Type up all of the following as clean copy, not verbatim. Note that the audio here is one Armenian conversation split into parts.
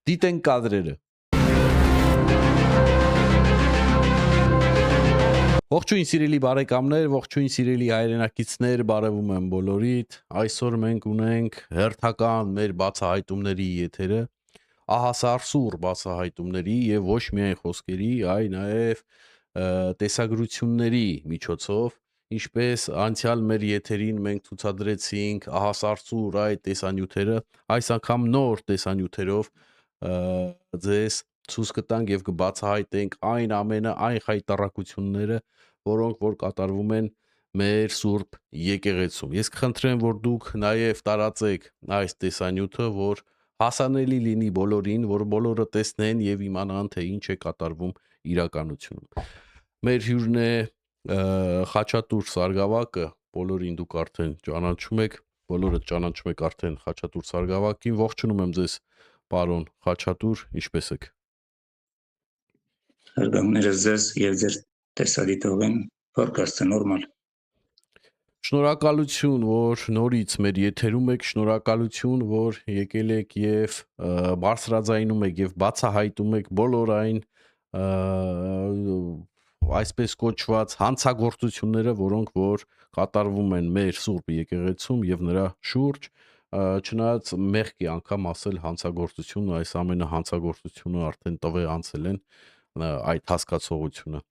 Դիտենք կադրերը։ Ողջույն սիրելի բարեկամներ, ողջույն սիրելի հայրենակիցներ, բարևում եմ բոլորիդ։ Այսօր մենք ունենք հերթական մեր բացահայտումների եթերը, ահասարսուռ բացահայտումների եւ ոչ միայն խոսքերի, այլ նաեւ տեսագրությունների միջոցով, ինչպես անցյալ մեր եթերին մենք ցուցադրեցինք ահասարսուռ այդ տեսանյութերը, այս անգամ նոր տեսանյութերով ձեզ ցույց կտանք եւ կբացահայտենք այն ամենը, այն խայտառակությունները, որոնք որ կատարվում են մեր Սուրբ եկեղեցում։ Ես կխնդրեմ, որ դուք նաև տարածեք այս տեսանյութը, որ հասանելի լինի բոլորին, որ բոլորը տեսնեն եւ իմանան, թե ինչ է կատարվում իրականությունում։ Մեր հյուրն է Խաչատուր Սարգսակը, բոլորին դուք արդեն ճանաչում եք, բոլորը ճանաչում եք արդեն Խաչատուր Սարգսակին։ Ողջունում եմ ձեզ, պարոն Խաչատուր, ինչպե՞ս եք։ Հարգանքներս ձեզ եւ ձեր տեսադիտողին, փորկաստը նորմալ։ Շնորհակալություն, որ նորից մեր եթերում եք, շնորհակալություն, որ եկել եք եւ բարձրաձայնում եք եւ բացահայտում եք բոլոր այն այսպես կոչված հանցագործությունները, որոնք որ կատարվում են մեր Սուրբ եկեղեցում եւ նրա շուրջ, չնայած մեղք է անգամ ասել հանցագործություն, այս ամենը հանցագործությունը արդեն տվե անցել են այդ հասկացողությունը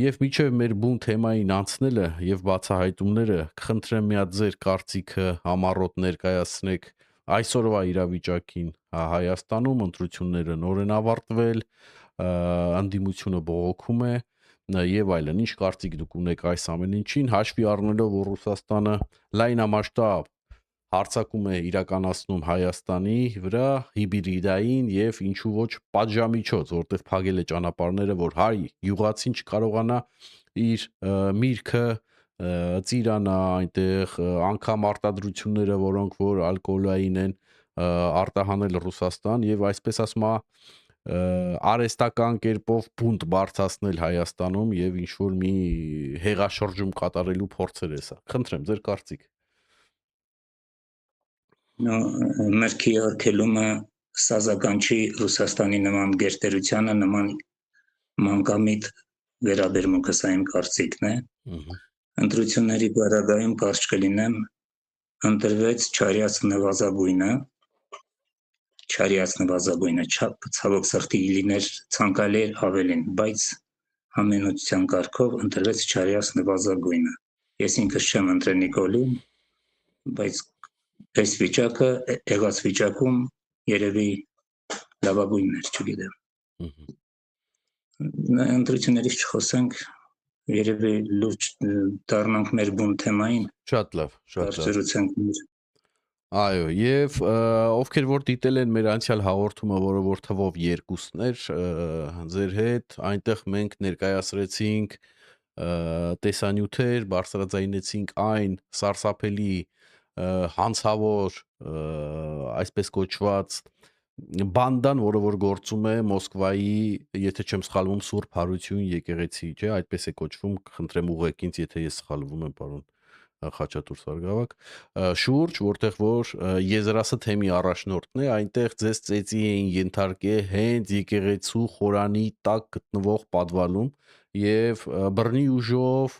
եւ միջև մեր բուն թեմային անցնելը եւ բացահայտումները կխնդրեմ մի հատ ձեր կարծիքը համառոտ ներկայացնեք այսօրվա իրավիճակին Հայաստանում ընտրությունները նոր են ավարտվել, անդիմությունը բողոքում է եւ այլն։ Ինչ կարծիք դուք ունեք այս ամեն ինչին, հաշվի առնելով որ Ռուսաստանը լայնամասշտաբ հարձակում է իրականացնում Հայաստանի վրա հիբրիդային եւ ինչու ոչ պատժամիջոց, որտեղ փակել է ճանապարհները, որ հայ յուղացին չկարողանա իր միրգը ծիրանա այնտեղ, անգամ արտադրությունները, որոնք որ ալկոհոլային են, արտահանել Ռուսաստան եւ այսպես ասма արեստական կերպով բունտ բարձրացնել Հայաստանում եւ ինչ որ մի հեղաշրջում կատարելու փորձեր է սա։ Խնդրեմ ձեր կարծիք։ Մերքի արգելումը սազական չի Ռուսաստանի նման գերտերությանը, նման մանկամիտ վերաբերմունքը սա իմ կարծիքն է։ Ընտրությունների բարագայում կարճ կլինեմ, ընտրվեց Չարյաց նվազագույնը, ցավոք սրտի լիներ ցանկալի ավելին, բայց համենության կարգով ընտրվեց Չարյաց նվազագույնը։ Ես ինքս չեմ ընտրել Նիկոլին, բայց այս վիճակը եղած վիճակում երևի լավագույնն էր, չգիտեմ։ Ընտրություններից չխոսենք, երևի լուրջ դառնանք մեր բուն թեմային։ Շատ լավ, շատ լավ։ Այո, եւ ովքեր որ դիտել են մեր անցյալ հաղորդումը, որը որ թվով 2-ն էր, ձեր հետ, այնտեղ մենք ներկայացրեցինք տեսանյութեր, բարձրաձայնեցինք այն սարսափելի հանցավոր, այսպես կոչված բանդան, որը որ գործում է Մոսկվայի, եթե չեմ սխալվում, Սուրբ Հարություն եկեղեցի, չէ, այդպես է կոչվում, խնդրեմ ուղղեք ինձ, եթե ես սխալվում եմ, պարոն Խաչատուր Սարգսակ, շուրջ, որտեղ որ Եզրասը թեմի առաջնորդն է, այնտեղ ձեզ ծեծի էին ենթարկել հենց եկեղեցու խորանի տակ գտնվող պատվալում եւ բռնի ուժով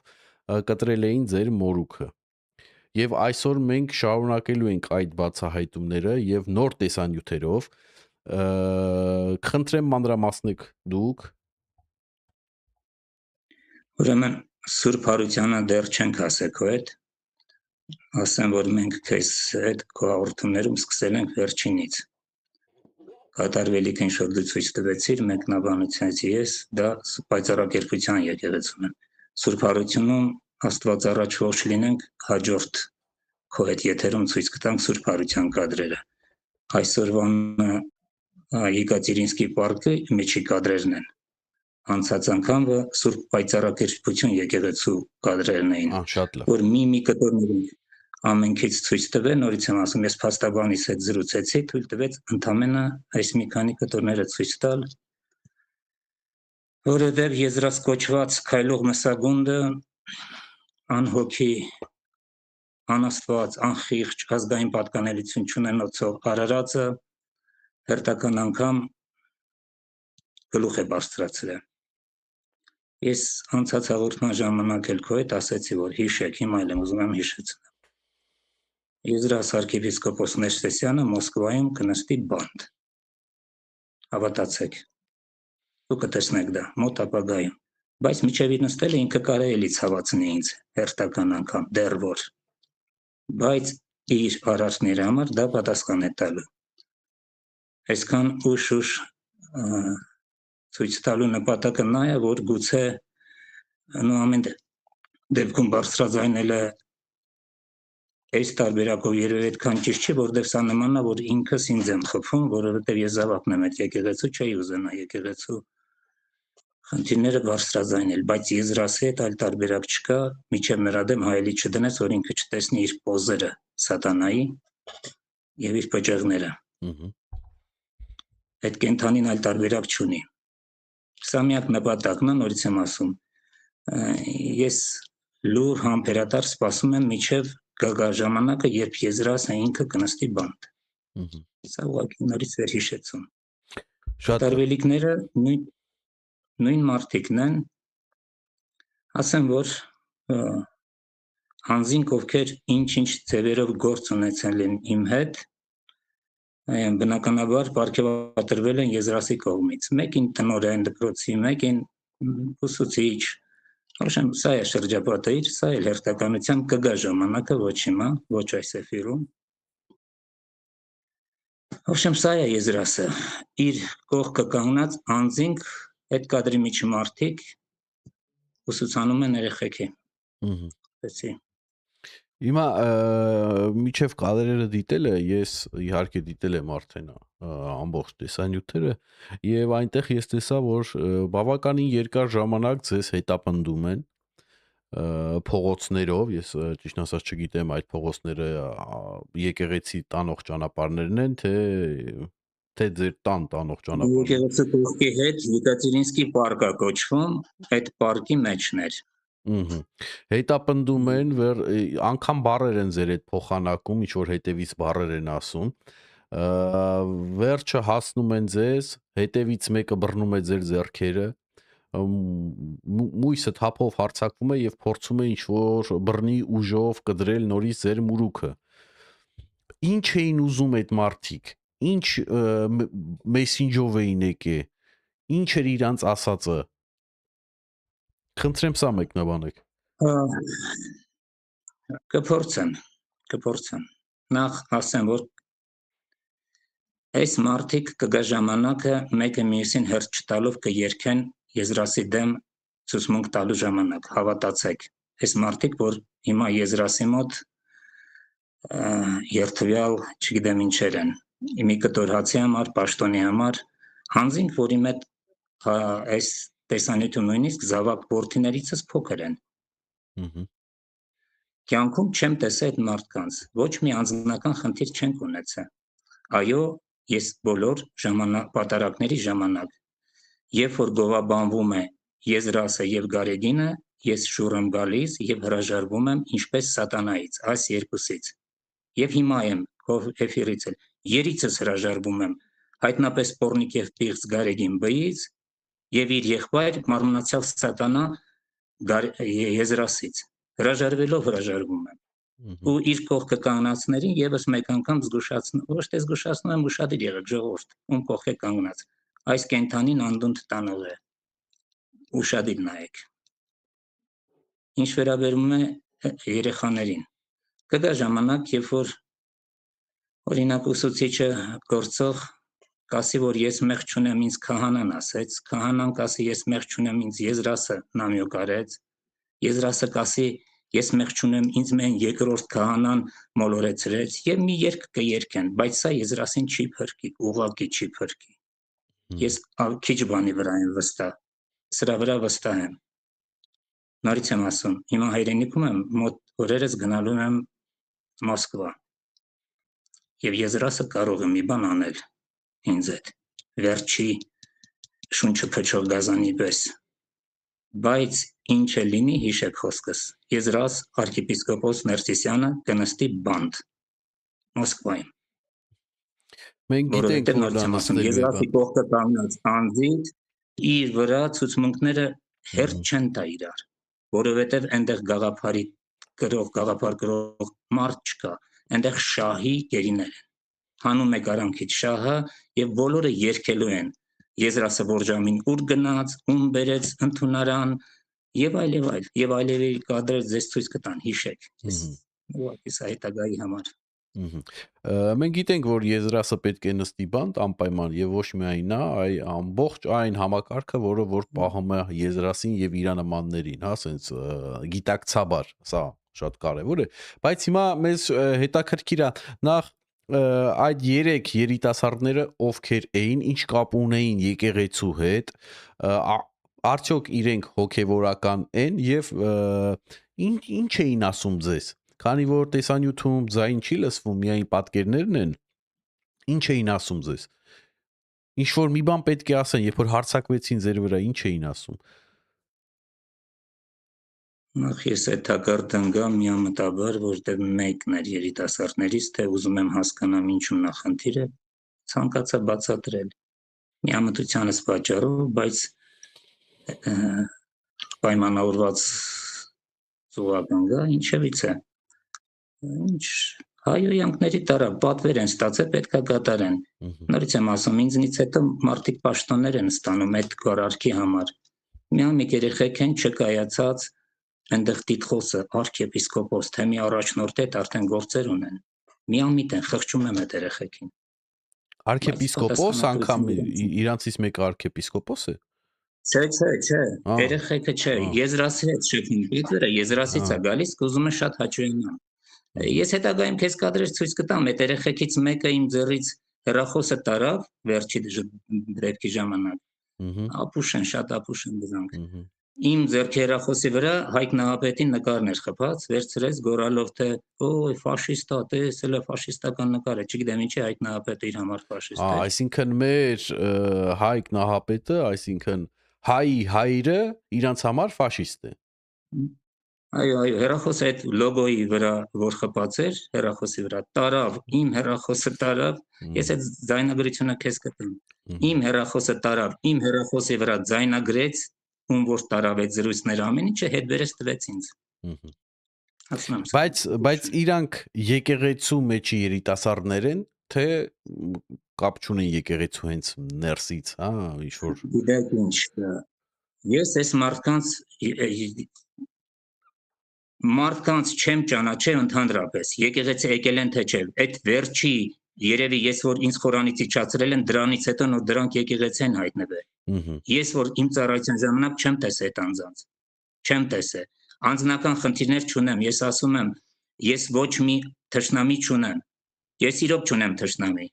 կտրել էին ձեր մորուքը։ Եվ այսօր մենք շարունակելու ենք այդ բացահայտումները եւ նոր տեսանյութերով, կխնդրեմ մանրամասնեք դուք։ Ուրեմն Սուրբ Հարությանը դեռ չենք ասել քո հետ, ասեմ, որ մենք քեզ հետ քո հաղորդումներում սկսել ենք վերջինից։ Կատարվելիք ինչ որ դու ցույց տվեցիր, մեկնաբանությունից ես դա պայծառակերպության եկեղեցուն եմ։ Սուրբ Հարությունում Աստված առաջ ողջ լինենք, հաջորդ քո հետ եթերում ցույց կտանք Սուրբ Հարության կադրերը։ Այսօրվան Եկատերինսկի պարկը միջի կադրերն են։ Անցած անգամը Սուրբ պայծառակերպություն եկեղեցու կադրերն էին, որ մի կտորներում ամենքից ցույց տվե, նորից եմ ասում, ես փաստաբանիս հետ զրուցեցի, թույլ տվեց ընդամենը այս մի քանի կտորները ցույց տալ, որովհետև եզրած կոչված քայլող մսագունդը անհոգի, անաստված, անխիղճ ազգային պատկանելություն չունենոցող արարածը հերթական անգամ գլուխ է բարձրացրել։ Ես անցած հաղորդման ժամանակ էլ քո հետ ասեցի, որ հիշեք, հիմա էլ եմ ուզում եմ հիշեցնել։ Եզրահ arczepiskopos Ներսեսյանը Մոսկվայում կնստի բանտ։ Հավատացեք, դուք կտեսնեք դա մոտ ապագայում, բայց միջև իր նստելը ինքը կարող էլի ցավացնի ինձ հերթական անգամ, դեռ որ, բայց իր արարքների համար դա պատասխան է տալու։ Այսքան ուշ ցույց տալու նպատակը նա է, որ գուցե ամեն դեպքում բարձրաձայնելը այս տարբերակով երևի այդքան ճիշտ չի, որովհետև սա նմանն է, որ ինքս ինձ եմ խփում, որովհետև ես զավակն եմ այդ եկեղեցու, չէի ուզենա եկեղեցու խնդիրները բարձրաձայնել, բայց Եզրասի հետ այլ տարբերակ չկա, միջև նրա դեմ հայելի չդնես, որ ինքը չտեսնի իր պոզերը սատանայի եւ իր պճեղները։ Այդ կենթանին այլ տարբերակ չունի։ Սա միակ նպատակն է, նորից եմ ասում։ Ես լուր համբերատար սպասում եմ միջև գա ժամանակը, երբ Եզրասը ինքը կնստի բանտ։ Սա ուղղակի նորից վերհիշեցում։ Տարբերիկները նույն մարդիկն են, ասեմ, որ անձինք, ովքեր ինչ-ինչ ձևերով գործ ունեցել են իմ հետ, բնականաբար պարգևատրվել են Եզրասի կողմից։ Մեկին տնօրեն դպրոցի, մեկին ուսուցիչ։ Ուրեմն սա է շրջապատը իր, սա էլ հերթականությամբ կգա ժամանակը, ոչ հիմա, ոչ այս էֆիրում։ Ուրեմն սա է Եզրասը, իր կողքը կանգնած անձինք այդ կադրի միջի մարդիկ ուսուցանում են երեխեքին։ Հիմա միջև կադրերը դիտելը ես իհարկե դիտել եմ արդեն ամբողջ տեսանյութերը եւ այնտեղ ես տեսա, որ բավականին երկար ժամանակ ձեզ հետապնդում են փողոցներով, ես ճիշտ ասած չգիտեմ այդ փողոցները եկեղեցի տանող ճանապարհներն են, թե ձեր տանող ճանապարհը։ Եկեղեցու կողքի հետ Եկատերինսկի պարկա կոչվում, այդ պարկի մեջն էր։ Հետապնդում են, անգամ բառեր են ձեր այդ փոխանակում, ինչ որ հետևից բառեր են ասում, վերջը հասնում են ձեզ, հետևից մեկը բռնում է ձեր ձեռքերը, մույսը թափով հարձակվում է եւ փորձում է ինչ որ բռնի ուժով կդրել նորից ձեր մուրուքը։ Ինչ էին ուզում այդ մարդիկ, ինչ մեսենջով էին եկե, ինչ էր իրանց ասածը։ Խնդրեմ սա մեկնաբանեք։ Կփորձեմ։ Նախ ասեմ, որ այս մարդիկ կգա ժամանակը մեկը մյուսին հերթ չտալով կերքեն Եզրասի դեմ ցուցմունք տալու ժամանակ, հավատացեք։ Այս մարդիկ, որ հիմա Եզրասի մոտ երթվյալ, չգիտեմ ինչեր են, մի կտոր հացի համար, պաշտոնի համար, հանձինք, որի մետ այս տեսանյութում նույնիսկ զավակ որդիներիցս փոքր են։ Կյանքում չեմ տեսել այդ մարդկանց, ոչ մի անձնական խնդիր չենք ունեցել։ Այո, ես բոլոր պատարակների ժամանակ, երբ որ գովաբանվում է Եզրասը եւ Գարեգինը, ես շուռ եմ գալիս եւ հրաժարվում եմ ինչպես սատանայից, այս երկուսից։ Եվ հիմա եմ էֆիրից էլ երիցս հրաժարվում եմ, հայտնապես Պորնիկ եւ Պիղծ Գարեգին բից եւ իր եղբայր մարմնացյալ սատանա Եզրասից հրաժարվելով հրաժարվում եմ ու իր կողքը կանգնածներին եւս մեկ անգամ զգուշացնում, ոչ թե զգուշացնում եմ, ուշադիր եղեք ժողովուրդ, ում կողք է կանգնած, այս կենթանին անդունդ տանող է, ուշադիր նայեք։ Ինչ վերաբերում է երեխաներին, կգա ժամանակ, երբ որ օրինակ ուսուցիչը գործող կասի, որ ես մեղ չունեմ, ինձ քահանան ասեց, քահանան կասի, ես մեղ չունեմ, ինձ Եզրասը նամյոկ արեց, Եզրասը կասի, ես մեղ չունեմ, ինձ մեն երկրորդ քահանան մոլորեցրեց եւ մի երգ կերքեն, բայց սա Եզրասին չի փրկի, ուղղակի չի փրկի։ Ես քիչ բանի վրա եմ վստահ, սրա վրա վստահ եմ։ Նորից եմ ասում, հիմա հայրենիքում եմ, մոտ օրերս գնալու եմ Մոսկվա։ Եվ Եզրասը կարող է մի բան անել ինձ հետ, վերջի շունչը փչող գազանի պես։ Բայց ինչ է լինի, հիշեք խոսքս, Եզրաս arczepiskopos Ներսիսյանը կնստի բանտ Մոսկվայում։ Մենք գիտենք, որովհետև որ նորից դա եմ ասում, նստելու է եզրափի բան։ կողքը կանգնած անձից իր վրա ցուցմունքները հերթ Մհմ, չեն տա իրար, որովհետև այնտեղ գաղափար գրող մարդ չկա, այնտեղ շահի գերիներ են։ Հանում է garanքից շահը եւ բոլորը երգելու են։ Եզրասը Բորժամին ուր գնաց, ում բերեց ընդունարան եւ այլ եւ այլ։ Եվ այլևի կադրեր ձեզ ցույց կտան, հիշեք։ Ես մհմ, ուղղակի սա հետագայի համար։ մհմ։ Մենք գիտենք, որ Եզրասը պետք է նստի բանտ անպայման եւ ոչ միայն նա, այ ամբողջ այն համակարգը, որ պահում է Եզրասին եւ իր նմաններին, հա, ասենց գիտակցաբար, սա շատ կարեւոր է, բայց հիմա մեզ հետաքրքիր է նախ այդ 3 երիտասարդները ովքեր էին, ինչ կապ ունեին եկեղեցու հետ, արդյոք իրենք հոգևորական են եւ ինչ էին ասում ձեզ, քանի որ տեսանյութում ձայն չի լսվում, միայն պատկերներն են, ինչ էին ասում ձեզ, ինչ որ մի բան պետք է ասեն, երբ որ հարցակվեցին ձեր վրա, ինչ էին ասում։ Նախ ես հետաքրքրն գամ միամտաբար, որտեղ մեկն էր երիտասարդներից, թե ուզում եմ հասկանամ ինչու նախնդիր է, ցանկացա բացատրել միամտությանս պատճառով, բայց պայմանավորված զուգական գա, ինչևից է։ Ինչ հայոյանքների տարավ պատվեր են ստացել, պետքա կատարեն։ Նորից եմ ասում, ինձնից հետո մարդիկ պաշտոններ են ստանում այդ գարարքի համար։ Միամիտ երեխեք են չկայացած այնտեղ տիտղոսը արքեպիսկոպոս, թե մի առաջնորդ հետ արդեն գործեր ունեն։ Միամիտ են, խղճում եմ այդ երեխեքին։ Արքեպիսկոպոս անգամ իրանցից մեկը արքեպիսկոպոս է։ Չէ, Ահա, երեխեքը չէ, ահա, Եզրասի հետ շփում Հիտլերը Եզրասից է ահա, գալիս, ուզում է շատ հաճոյանալ։ մհմ, Ես հետագայում քեզ կադրեր ցույց կտամ, այդ երեխեքից մեկը իմ ձեռից հեռախոսը տարավ վերջի դեպքի ժամանակ։ մհմ, Ապուշ են, շատ ապուշ են դրանք։ մհմ, Իմ ձեռքի հեռախոսի վրա Հայկ Նահապետի նկարն էր խփած, վերցրեց գորալով թե «Ոյ, ֆաշիստ է, տեսել է ֆաշիստական նկար է», չգիտեմ ինչի Հայկ Նահապետը իր համար ֆաշիստ էր։ այսինքն մեր Հայկ Նահապետը, այսինքն հայի հայրը իրանց համար ֆաշիստ է։ Այո, հեռախոսը այդ լոգոյի վրա որ խփած էր, հեռախոսի վրա տարավ, իմ հեռախոսը տարավ, ես այդ ձայնագրությունը քեզ կտամ։ Իմ հեռախոսը տարավ, իմ հեռախոսի վրա ձայնագրեց, ում որ տարավ այդ զրույցները ամեն ինչը հետ վերես տվեց ինձ։ Ասում եմ սա։ Բայց իրանք եկեղեցու մեջի երիտասարդներ են, թե կապ չունեն եկեղեցու հենց ներսից, հա, ինչ որ Գիտեք ինչ, ես այս մարդկանց չեմ ճանաչել ընդհանրապես, եկեղեցի եկել են թե չէ, այդ վերջի երևի ես որ ինձ խորանից իջացրել են, դրանից հետո նոր դրանք եկեղեցի են հայտնվել։ Ես որ իմ ծառայության ժամանակ չեմ տեսել այդ անձանց, չեմ տեսել, անձնական խնդիրներ չունեմ, ես ասում եմ, ես ոչ մի թշնամի չունեմ, ես իրոք չունեմ թշնամի,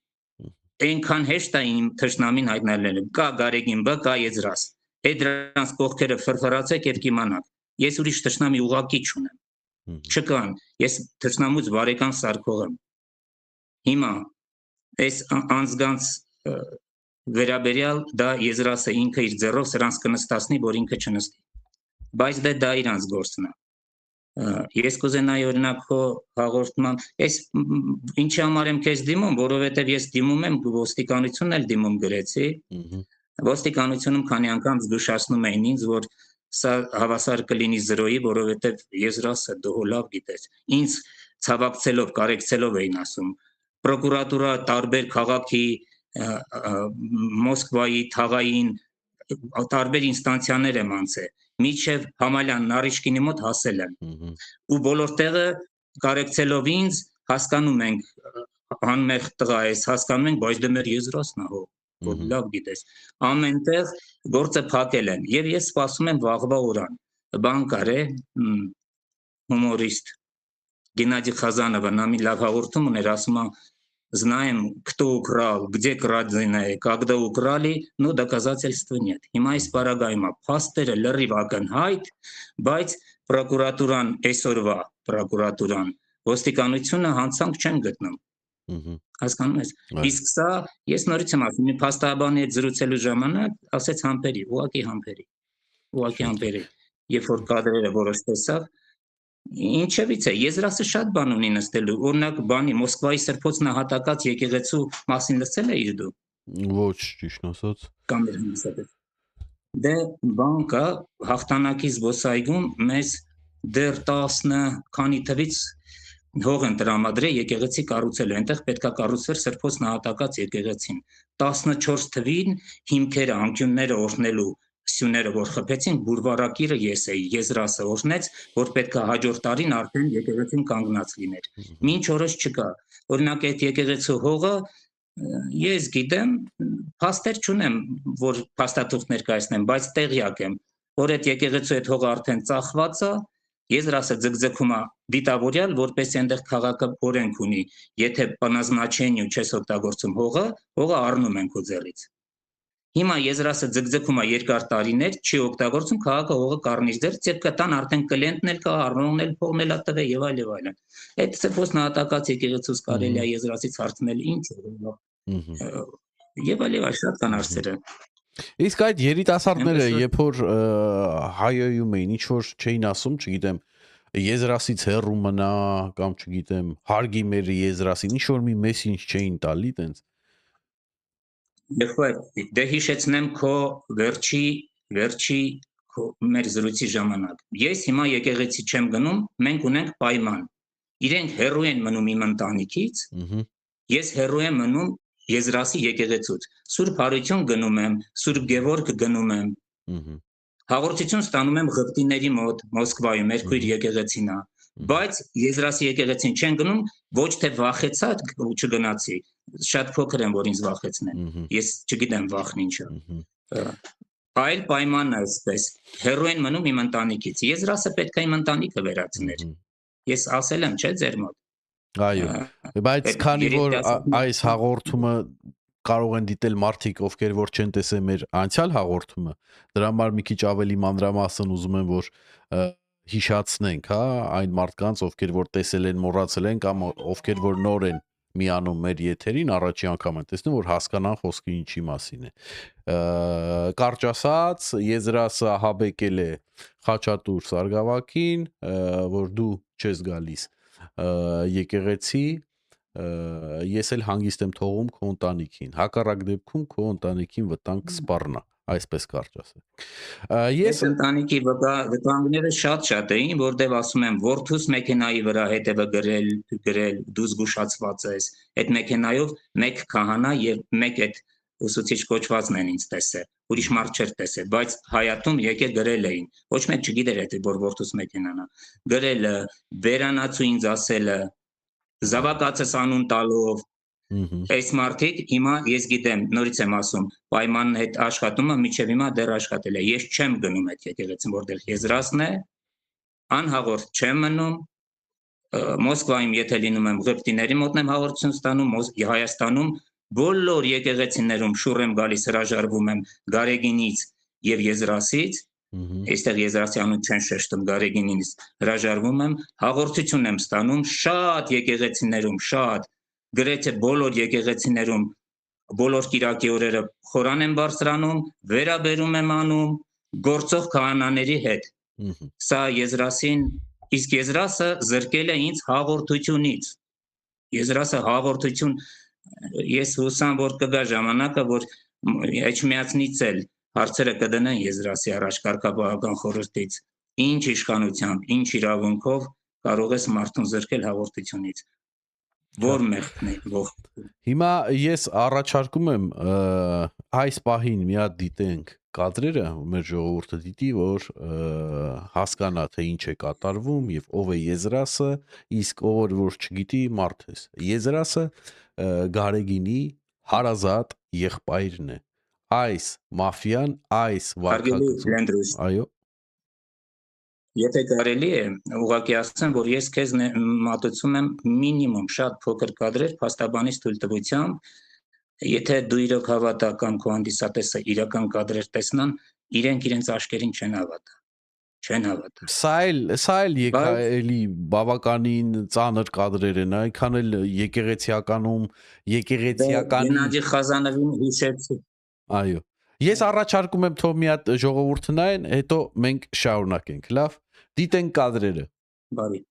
այնքան հեշտ է իմ թշնամին հայտնելը, կա Գարեգին B, կա Եզրաս, այդ դրանց կողքերը ֆրֆրացեք եւ կիմանաք, ես ուրիշ թշնամի ուղակի չունեմ, չկան, ես թշնամուց բարեկամ սարքող եմ։ Հիմա այս անձգանց վերաբերյալ դա Եզրասը ինքը իր ձեռով սրանց կնստացնի, որ ինքը չնստի, բայց դա իրանց գործն է։ Ես կուզենայի օրինակ քո հաղորդման, այս ինչի համար եմ քեզ դիմում, որովհետև ես դիմում եմ ոստիկանությունն էլ դիմում գրեցի, ոստիկանությունում քանի անգամ զգուշացնում էին ինձ, որ սա հավասար կլինի 0-ի, որովհետև Եզրասը դու լավ գիտես, ինձ ցավակցելով, կարեկցելով էին ասում, պրոկուրատուրա տարբեր քաղաքի, Մոսկվայի, Թաղային, տարբեր ինստանցիաներ եմ անցել, միջև Համալյան, Նարիշկինի մոտ հասել եմ, ու բոլոր տեղը կարեկցելով ինձ, հասկանում ենք, անմեղ տղա ես, հասկանում ենք, բայց դե մեր Եզրասն է, հո, որ լավ գիտես, ամենտեղ գործը փակել են, եւ ես սպասում եմ վաղվա օրան, բան կար է, հումորիստ, Геннадий Хазанова, նա մի լավ հաղորդում ուներ, ասում է, знаем, кто украл, где краденое, когда украли, но доказательства нет։ Հիմա այս պարագայում փաստերը լրիվ ակնհայտ, բայց պրոկուրատուրան, այսօրվա պրոկուրատուրան, ոստիկանությունը հանցանք չեն գտնում։ Հասկանում ես։ Իսկ սա ես նորից եմ ասում, մի փաստաբանի հետ զրուցելու ժամանակ ասեց համբերի, ուղակի համբերի։ Երբ որ կադրերը որոշ տեսավ, Ինչևից է, Եզրասը շատ բան ունի նստելու, օրինակ բանի Մոսկվայի Սրբոց նահատակած եկեղեցու մասին լսել էիր դու Ոչ, ճիշտ ասած։ կամ հանդիսատես։ Դե բան կա հաղթանակի զբոսայգում մեզ դեռ 10 քանի թվից հող են տրամադրել եկեղեցի կառուցելու, այնտեղ պետքա կառուցվեր Սրբոց նահատակած եկեղեցին։ 14 թվին հիմքերը, անկյունները օրհնելու սյուները որ խփեցին, բուրվարակիրը ես էի, Եզրասը օրհնեց, որ պետքա հաջորդ տարին արդեն եկեղեցին կանգնած լիներ։ Մինչ օրս չկա։ Օրինակ այդ եկեղեցու հողը ես գիտեմ, փաստեր չունեմ, որ փաստաթուղթ ներկայացնեմ, բայց տեղյակ եմ, որ այդ եկեղեցու այդ հողը արդեն ծախված է, Եզրասը ձգձգում է դիտավորյալ, որպեսզի այնտեղ քաղաքը օրենք ունի, եթե պնազնաչենյու չես օգտագործում հողը առնում են քո ձեռից։ Հիմա Եզրասը ձգձգում է երկար տարիներ, չի օգտագործում, քաղաքը հողը կառնի ձեռից եւ կտան արդեն կլիենտն էլ կա, առնողն էլ փողն էլ տվե եւ այլն։ Այդ Սրբոց նահատակած եկեղեցուց կարելի է Եզրասից հարցնել ինչ եւ այլն շատ կան հարցերը։ Իսկ այդ երիտասարդները, երբ որ հայոյում էին, ինչ որ չէին ասում, չգիտեմ, Եզրասից հեռու մնա կամ չգիտեմ, հարգի մեր Եզրասին, ինչ որ մի մեսիջ չէին տալի տենց։ Դե հիշեցնեմ քո վերջի մեր զրույցի ժամանակ։ Ես հիմա եկեղեցի չեմ գնում, մենք ունենք պայման։ Իրենք հեռու են մնում իմ ընտանիքից, ես հեռու եմ մնում Եզրասի եկեղեցուց։ Սուրբ Հարություն գնում եմ, Սուրբ Գևորգ գնում եմ։ Հաղորդություն ստանում եմ ղպտիների մոտ, Մոսկվայում, մեր քույր եկեղեցին է, բայց Եզրասի եկեղեցին չեն գնում, ոչ թե վախեցա ու չգնացի, շատ փոքր եմ, որ ինձ վախեցնեն։ Ես չգիտեմ վախն ինչ է։ Այլ պայմանն է այսպես, հեռու են մնում իմ ընտանիքից։ Եզրասը պետք է իմ ընտանիքը վերացներ։ Ես ասել եմ, չէ՞ ձեր մոտ։ Այո, բայց քանի որ այս հաղորդումը կարող են դիտել մարդիկ, ովքեր որ չեն տեսել մեր անցյալ հաղորդումը, դրա համար մի քիչ ավելի մանրամասն ուզում եմ, որ հիշացնենք, հա, այն մարդկանց, ովքեր որ տեսել են, մոռացել են կամ ովքեր որ նոր են միանում մեր եթերին, առաջի անգամ են տեսնում, որ հասկանան խոսքը ինչի մասին է։ Կարճ ասած, Եզրասը ահաբեկել է Խաչատուր Սարգսակին, որ դու չես գալիս եկեղեցի, ես էլ հանգիստ եմ թողում քո ընտանիքին, հակառակ դեպքում քո ընտանիքին վտանգ կսպառնա, այսպես կարճ ասել։ Ես ընտանիքի վտանգները շատ էին, որտեղ ասում եմ, որդուս մեքենայի վրա հետևը գրել, դու զգուշացված ես, այդ մեքենայով մեկ քահանա եւ մեկ այդ ուսուցիչ կոչվածն են ինձ տեսել, ուրիշ մարդ չէր տեսել, բայց հայատում եկել գրել էին, ոչ մեկ չգիտեր այդ որ որդուս մեքենան է, գրելը, բերանացու ինձ ասելը, զավակացս անուն տալով, այս մարդիկ հիմա ես գիտեմ, նորից եմ ասում, պայմանն հետ աշխատումը միջև հիմա դեռ աշխատել է, ես չեմ գնում այդ եկեղեցին, որտեղ Եզրասն է, անհաղորդ չեմ մնում, Մոսկվայում եթե լինում եմ ղպտիների մոտն եմ հաղորդություն ստանում, Հայաստանում բոլոր եկեղեցիներում շուռ եմ գալիս, հրաժարվում եմ Գարեգինից եւ Եզրասից, այստեղ Եզրասի անուն չեն շեշտում, Գարեգինից հրաժարվում եմ, հաղորդություն եմ ստանում շատ եկեղեցիներում, շատ գրեթե բոլոր եկեղեցիներում բոլոր կիրակի օրերը խորան եմ բարձրանում, վերաբերում եմ անում գործող քահանաների հետ։ Սա Եզրասին, իսկ Եզրասը զրկել է ինձ հաղորդությունից։ Եզրասը հաղորդություն, ես հուսամ, որ կգա ժամանակը, որ Էջմիածնից էլ հարցերը կդնեն Եզրասի առաջ կարգապահական խորհրդից, ինչ իշխանությամբ, ինչ իրավունքով կարող ես մարդուն զրկել հաղորդությունից։ Որ մեղքն է ողջ։ Հիմա ես առաջարկում եմ այս պահին մի հատ դիտենք կադրերը, մեր ժողովուրդը դիտի, որ հասկանա թե ինչ է կատարվում եւ ով է Եզրասը, իսկ ով որ չգիտի մարդ է։ Եզրասը Գարեգինի հարազատ եղբայրն է։ Այս մաֆիան, այս վարքագծը, այո։ Եթե կարելի է, ուղղակի ասեմ, որ ես քեզ մատուցում եմ մինիմում շատ փոքր կադրեր փաստաբանից թույլտվությամբ, եթե դու իրոք հավատական քո հանդիսատեսը իրական կադրեր տեսնան, իրենք իրենց աշկերին չեն հավատա։ Չեն հավատա։ Սա էլ եկայելի բավականին ծանր կադրեր են, այնքան էլ եկեղեցիականում, Գենադի Խազանովին հիշեցի։ Այո։ Ես առաջարկում եմ թող մի հատ ժողովուրդը նայեն, հետո մենք շարունակենք, լավ։ Դիտենք կադրերը։ Բարի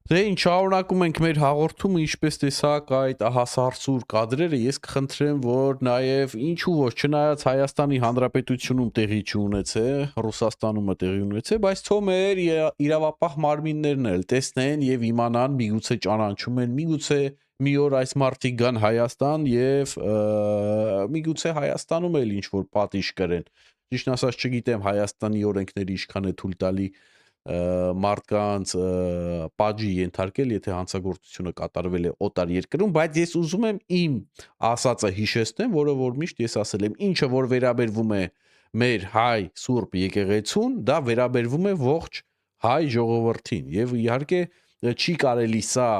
Դե ինչ շարունակում ենք մեր հաղորդումը, ինչպես տեսակ այդ հասարսուր կադրերը, ես կխնդրեմ, որ նաև ինչու ոչ, չնայած Հայաստանի Հանրապետությունում տեղի չունեցե, Ռուսաստանում է տեղի ունեցե, բայց թող մեր իրավապահ մարմիններն էլ տեսնեն եւ իմանան, միգուցե ճանաչում են, միգուցե մի օր այս մարդիկ գան Հայաստան եւ միգուցե Հայաստանում էլ ինչ որ պատիժ կրեն։ Ճիշտն ասած չգիտեմ Հայաստանի օրենքները ինչքան է թույլ տալի մարդկանց պատժի ենթարկել, եթե հանցագործությունը կատարվել է օտար երկրում, բայց ես ուզում եմ իմ ասածը հիշեցնեմ, որը որ միշտ ես ասել եմ, ինչը որ վերաբերվում է մեր հայ սուրբ եկեղեցուն, դա վերաբերվում է ողջ հայ ժողովրդին եւ իհարկե չի կարելի սա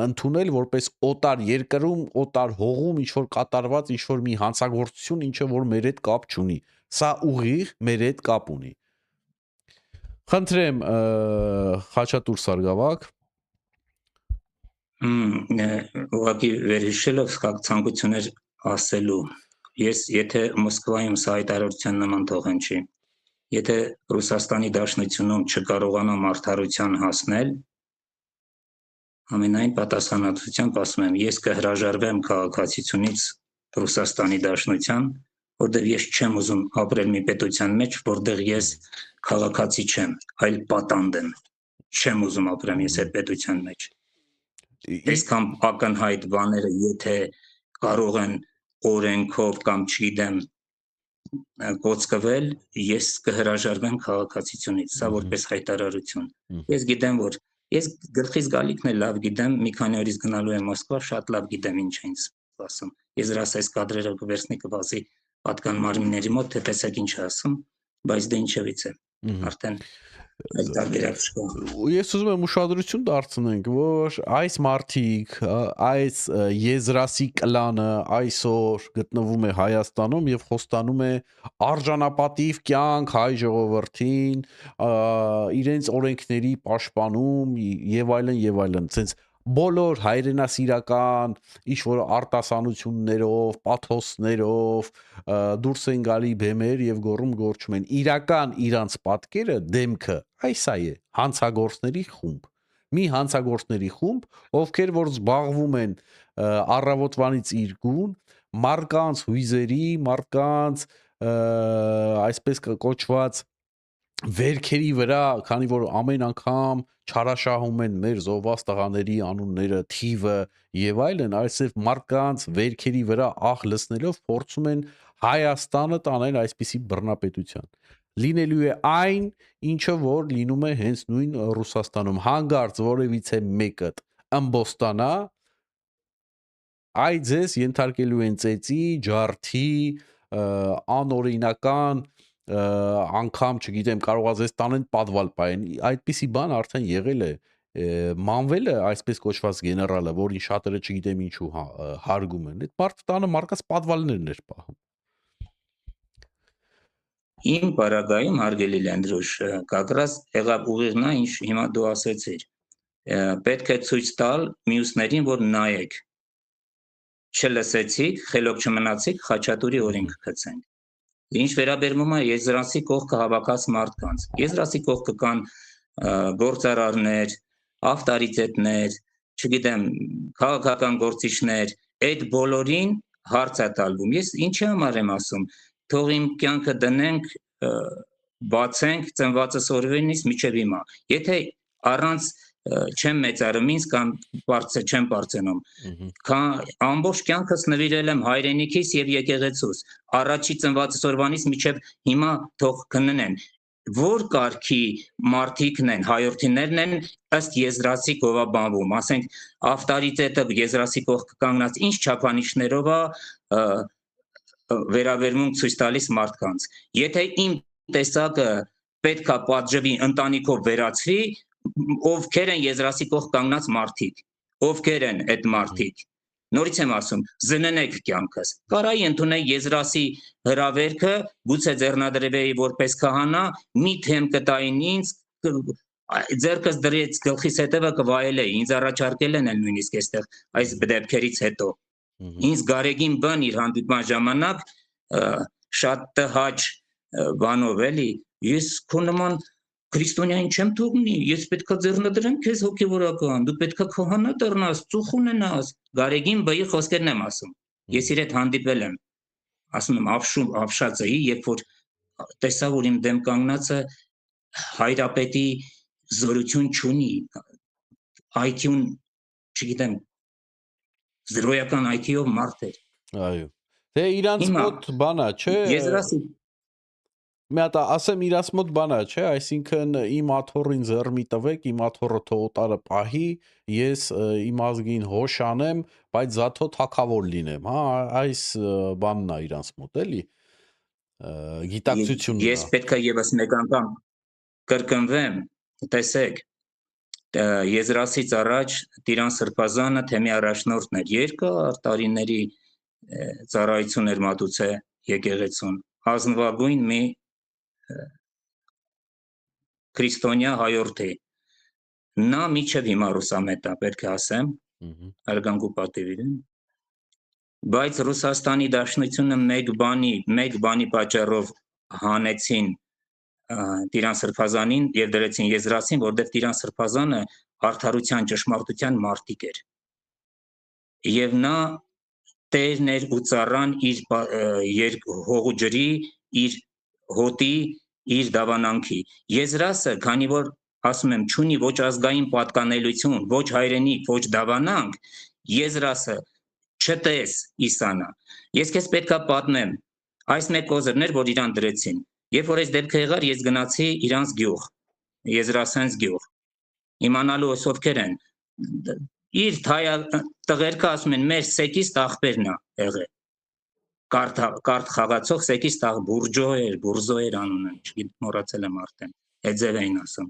ընդունել որպես օտար երկրում, օտար հողում ինչ որ կատարված ինչ որ մի հանցագործություն, ինչը որ մեր հետ կապ չունի։ Սա ուղիղ մեր հետ կապ ունի։ Խնդրեմ Խաչատուր Սարգսակ ուղղակի վերհիշելով ցանկություններ ասելու ես եթե Մոսկվայում սա հայտարարության նման թողեն չի եթե Ռուսաստանի Դաշնությունում չկարողանամ արդարության հասնել ամենայն պատասխանատվությամբ ասում եմ ես կհրաժարվեմ քաղաքացիությունից Ռուսաստանի Դաշնության որտեղ ես չեմ ուզում ապրել մի պետության մեջ որտեղ ես քաղաքացի չեմ այլ պատանդ եմ չեմ ուզում ապրեմ ես այդ պետության մեջ այսքան ակնհայտ բաները եթե կարող են օրենքով կամ չգիտեմ կոծկվել ես կհրաժարվեմ քաղաքացիությունից սա որպես հայտարարություն ես գիտեմ որ ես գլխից գալիքն է լավ գիտեմ մի քանի օրից գնալու եմ Մոսկվա շատ լավ գիտեմ ինչ է ինձ ասում ես դրաս այս կադրերը կվերցնի կբացի պատկան մարմինների մոտ թե տեսեք ինչ է ասում բայց դե ինչևից է արդեն Այդ տարբերակ չկա։ Ես ուզում եմ ուշադրություն դարձնենք, որ այս մարդիկ, այս եզրասի կլանը այսօր գտնվում է Հայաստանում եւ խոստանում է արժանապատիվ կյանք հայ ժողովրդին, իրենց օրենքների պաշտպանում եւ այլն եւ այլն, ցենց բոլոր հայրենասիրական ինչ որ արտասանություններով, պաթոսներով դուրս են գալի բեմեր եւ գոռում գործում են իրական իրանց պատկերը դեմքը այսա է հանցագործների խումբ մի հանցագործների խումբ ովքեր որ զբաղվում են առավոտվանից իր գուն մարդկանց հույզերի մարդկանց այսպես կոչված վերքերի վրա, քանի որ ամեն անգամ չարաշահում են մեր զոհված տղաների անունները, թիվը եւ այլն, այսպես մարդկանց վերքերի վրա ահ լցնելով փորձում են Հայաստանը տանել այսպիսի բռնապետության։ Լինելու է այն, ինչը որ լինում է հենց նույն Ռուսաստանում, հանգարց որևիցե մեկը ըմբոստանա, այ ձեզ ենթարկելու են ծեծի, ջարդի, անօրինական անգամ, չգիտեմ, կարող է ձեզ տանեն պատվալ պայեն, այդպիսի բան արդեն եղել է, մանվել է այսպես կոչված գեներալը, որին շատերը չգիտեմ ինչու հարգում են, այդ մարդը տանը մարդկանց պատվալներն էր պահում։ Իմ պարագայում հարգելի Լենդրոշ, կակրած եղավ ուղիղն այն, ինչ հիմա դու ասեցիր։ Պետք է ցույց տալ մյուսներին, որ նայեք։ Չլսեցիք, խելոք չմնացիք, Խաչատուրի օրենքը գցենք։ Ինչ վերաբերում է եզրասի կողքը հավաքած մարդկանց։ Եզրասի կողքը կան գործարարներ, ավտորիտետներ, չգիտեմ, քաղաքական գործիչներ, այդ բոլորին հարց է տալվում։ Ես ինչի համար եմ ասում, թող իմ կյանքը դնենք, բացենք ծնվածս օրվանից մինչև հիմա։ Եթե առանց չեմ մեծարում ինձ կամ չեմ բարձնում, ամբողջ կյանքս նվիրել եմ հայրենիքիս եւ եկեղեցուս, առաջի ծնվածս օրվանից մինչև հիմա թող քննեն, որ կարգի մարդիկն են, հայրենիներն են ըստ եզրասի գովաբանվում, ասենք ավտորիտետը եզրասի կողքը կանգնած ինչ չափանիշներով է վերաբերմունք ցույց տալիս մարդկանց։ Եթե իմ տեսակը պետքա պատժվի, ընտանիքով վերացվի, ովքեր են եզրասի կողք կանգնած մարդիկ, ովքեր են այդ մարդիկ։ Նորից եմ ասում, զննեք կյանքս։ Կարայի ընդունել եզրասի հրավերքը, գուցե ձեռնադրվեի որպես քահանա, մի թեմ կտային ինձ, ձեռքս դրեց գլխիս հետևը կվայելեի, ինձ առաջարկել են նույնիսկ այստեղ այս դեպքերից հետո։ Ինձ Գարեգին բան իր հանդիպման ժամանակ շատ տհաճ բանով էլի, ես քո նման քրիստոնյային չեմ թողնի, ես պետքա ձեռնադրեմ քեզ հոգևորական, դու պետքա քահանա դառնաս, ծուխ ունենաս, Գարեգին բայի խոսքերն եմ ասում, ես իր հետ հանդիպել եմ, ասում եմ ապշած էի, երբ որ տեսա, որ իմ դեմ կանգնածը հայրապետի զորություն չունի, IQ-ն, չգիտեմ, զրոյական IQ-ով մարդ էր։ Այո։ Դե իրանց մոտ բանա, չէ։ Եզրասի մի հատ ասեմ իրանց մոտ բանա, չէ, այսինքն իմ աթոռին ձեռ մի տվեք, իմ աթոռը թող օտարը պահի, ես իմ ազգին հոշ անեմ, բայց զաթո թակավոր լինեմ, հա, այս բանն է իրանց մոտ, էլի։ Գիտակցությունն է։ Ես պետքա եւս մեկ անգամ կրկնվեմ, տեսեք, Եզրասից առաջ Տիրան Սրբազանը թեմի առաջնորդն էր, երկար տարիների ծառայություն էր մատուցել եկեղեցուն, ազնվագույն մի քրիստոնյա հայրդ է, նա մինչև հիմա ռուսամետ է, պետք է ասեմ, հարգանք ու պատիվ իրեն, բայց Ռուսաստանի Դաշնությունը մեկ բանի պատճառով հանեցին Տիրան Սրբազանին եւ դրեցին Եզրասին, որտեղ Տիրան Սրբազանը արդարության ճշմարտության մարտիկ էր։ Եվ նա տերն էր ու ծառան իր հողու ջրի, իր հոտի, իր դավանանքի։ Եզրասը, քանի որ ասում եմ, չունի ոչ ազգային պատկանելություն, ոչ հայրենիք, ոչ դավանանք, Եզրասը չտես Իսանա։ Ես քեզ պետքա պատմեմ, այս մեկ օզրներ, որ իրան դրեցին։ Երբ որ այս դեպքը եղար, ես գնացի իրանց գյուղ, Եզրասենց գյուղ, իմանալու ովքեր են, իր տղերքը ասում են, մեր սեկիստ աղբերն է եղել, կարդ խաղացող սեկիստ բուրժո էր անունը, չգիտեմ, մոռացել եմ արդեն, այդ ձև էին ասում։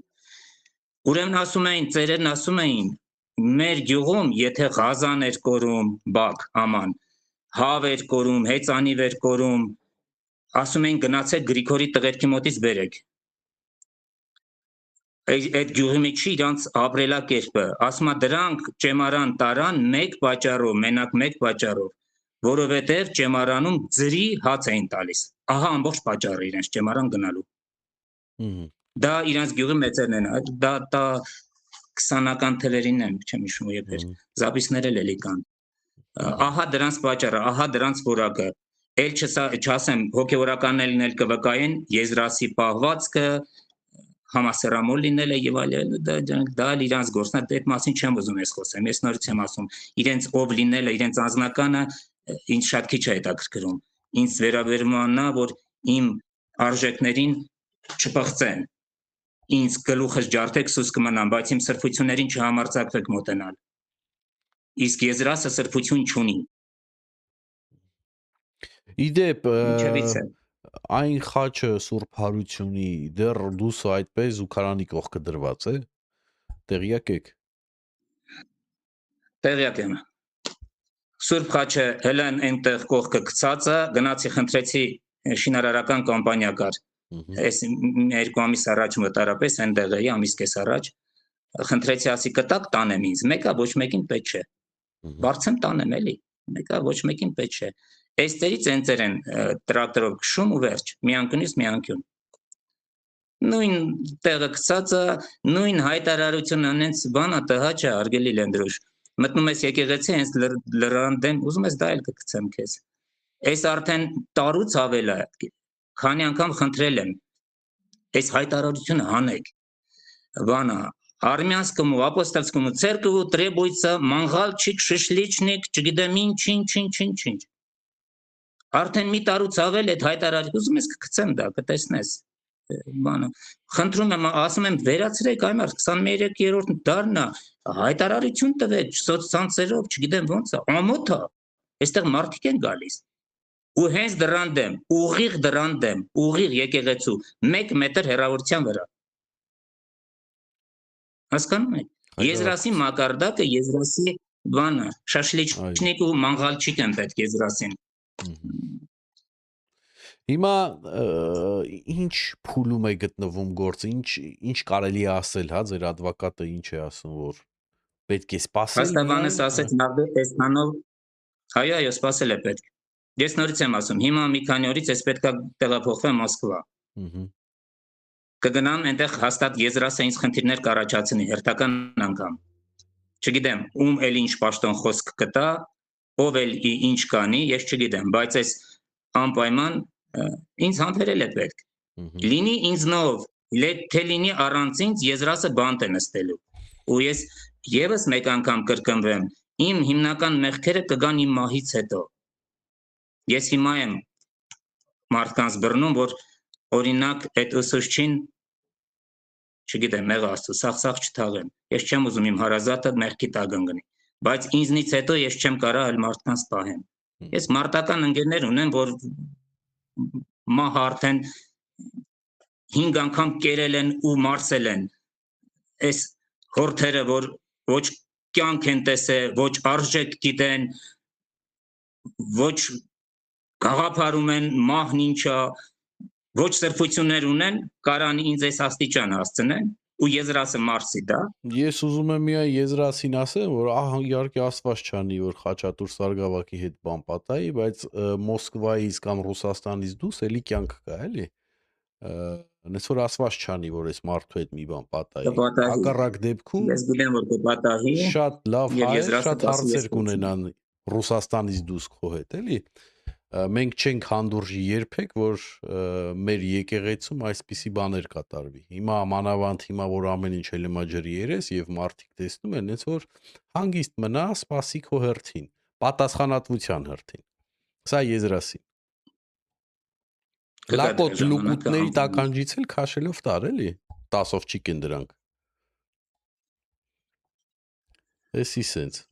Ուրեմն ասում էին, ծերերն ասում էին, մեր գյուղում, եթե ղազան էր կորում, բակ, աման, հավ էր կորում, հեծանիվ էր կորում, ասում էին գնացեք Գրիգորի տղերքի մոտից բերեք։ Այդ գյուղի մեջ իրանց ապրելակերպը, ասում է դրանք ճեմարան տարան մեկ պատճառով, մենակ մեկ պատճառով, որովհետև ճեմարանում ձրի հաց էին տալիս։ Ահա ամբողջ պատճառը իրենց ճեմարան գնալու։ Դա իրանց գյուղի մեծերն են, դա 20-ական թվերին են, չեմ հիշում երբ էր, զապիսներ էլ էլի կան։ Ահա դրանց պատճառը, ահա դրանց որակը։ Էլ չասեմ, հոգևորականներն էլ կվկայեն Եզրասի պահվածքը, համասեռամոլ լինելը եւ այլն, դա իրանց գործն է, այդ մասին չեմ ուզում ես խոսեմ։ Ես նորից եմ ասում, իրենց ով լինելը, իրենց անձնականը ինձ շատ քիչ է հետաքրքրում։ Ինձ վերաբերում է նա, որ իմ արժեքներին չփոխեն։ Ինձ գլուխս ջարդեք սուս կմնամ, բայց իմ սրբություններին չհամարձակվեք մոտենալ։ Իսկ Եզրասը սրբություն չունի։ Իդեպ Ինչևից է։ այն խաչը Սուրբ Հարությունի դեռ դուսը այդպես զուգարանի կողքը դրված է։ Տեղյակ եք։ Տեղյակ եմ։ Սուրբ խաչը հելան այնտեղ կողքը գցած է, գնացի խնդրեցի շինարարական կոմպանիա կար։ Այս 2 ամիս առաջ մոտարապես այնտեղ էի, ամիս կես առաջ, խնդրեցի ասի կտակ տանեմ ինձ, մեկը ոչ մեկին պետք չէ։ Բարձեմ տանեմ էլի, մեկը ոչ մեկին պետք չէ։ Այստերից այնտեղ են տրակտորով քշում ու վերջ, մի անկյունից մի անկյուն։ Նույն տեղը գցածը, նույն հայտարարությունը, այնց բանա տհաճ է, արգելի Լենդրոշ։ Մտնում ես եկեղեցի, հենց լրան դեմ, ուզում ես դա էլ կգցեմ քեզ։ Այս արդեն տարուց ավել է, քանի անգամ խնդրել եմ, այս հայտարարությունը հանեք։ Բանա, армянскому апостольскому церкву требуется мангальчик, шишличник, չգիտեմ ինչ։ Արդեն մի տարուց ավել այդ հայտարարությունը, ուզում ես կգցեմ դա, կտեսնես։ Բանը, խնդրում եմ, ասում եմ, վերացրեք այմար 23-րդ դարն է, հայտարարություն տվեք սոցցանցերով, չգիտեմ ոնց է, ամոթ է, այստեղ մարդիկ են գալիս։ Ու հենց դրան դեմ, ուղիղ եկեղեցու 1 մետր հեռավորության վրա։ Հասկանում եք։ Եզրասի մակարդակը, Եզրասի բանը, շաշլիչնիկ ու մանգալչիկ են պետք Եզրասին։ Հիմա ինչ փուլում է գտնվում գործը, ինչ կարելի է ասել, հա, ձեր advocate-ը ինչ է ասում, որ պետք է սպասել։ Հաստաբանս ասեց նավը տեսնանով, այո, սպասել է պետք։ Ես նորից եմ ասում, հիմա մի քանի օրից ես պետք է տեղափոխվեմ Մոսկվա։ Կգնամ այնտեղ հաստատ Եզրասը ինձ խնդիրներ կառաջացնի հերթական անգամ։ Չգիտեմ, ում էլ ինչ պաշտոն խոսք կտա, ով էլ ինչ կանի, ես չգիտեմ, բայց այս անպայման ինձ համբերել է պետք։ Լինի ինձնով, թե լինի առանց ինձ, Եզրասը բանտ է նստելու։ Ու ես եւս մեկ անգամ կրկնվեմ, իմ հիմնական մեղքերը կգան իմ մահից հետո։ Ես հիմա եմ մարդկանց բռնում, որ օրինակ այդ ուսուցչին, չգիտեմ, մեղ Աստծո, սաղ չթաղեմ։ Ես չեմ ուզում իմ հարազատը մեղքի տակ ընկնի, բայց ինձնից հետո ես չեմ կարող այլ մարդկանց պահեմ։ Ես մարտական ընկերներ ունեմ, որ մահ արդեն 5 անգամ կերել են ու մարսել են։ Այս հորթերը, որ ոչ կյանք են տեսել, ոչ արժեք գիտեն, ոչ գաղափարում են մահն ինչա, ոչ սրբություններ ունեն, կարան ինձ այս աստիճան հասցնեն ու Եզրասը մարսի դա։ Ես ուզում եմ միայն Եզրասին ասեմ, որ իհարկե Աստված չանի, որ Խաչատուր Սարգսակի հետ բան պատահի, բայց Մոսկվայից կամ Ռուսաստանից դուրս էլի կյանք կա, էլի։ Այնպես որ Աստված չանի, որ այս մարդու հետ մի բան պատահի։ Հակառակ դեպքում ես գիտեմ, որ կպատահի, շատ լավ հայեր, շատ հարցեր կասի կունենան Ռուսաստանից դուրս քո հետ, էլի։ Մենք չենք հանդուրժի երբեք, որ մեր եկեղեցում այսպիսի բաներ կատարվի։ Հիմա մանավանդ հիմա որ ամեն ինչ էլեմա ջրի երես եւ մարդիկ տեսնում են, այնց որ հանգիստ մնա, սպասի քո հերթին, պատասխանատվության հերթին։ Սա Եզրասին։ Լակոտ լուկուտների տականջից էլ քաշելով տար, էլի։ 10-ով չի կեն դրանք։ Էսի սենց։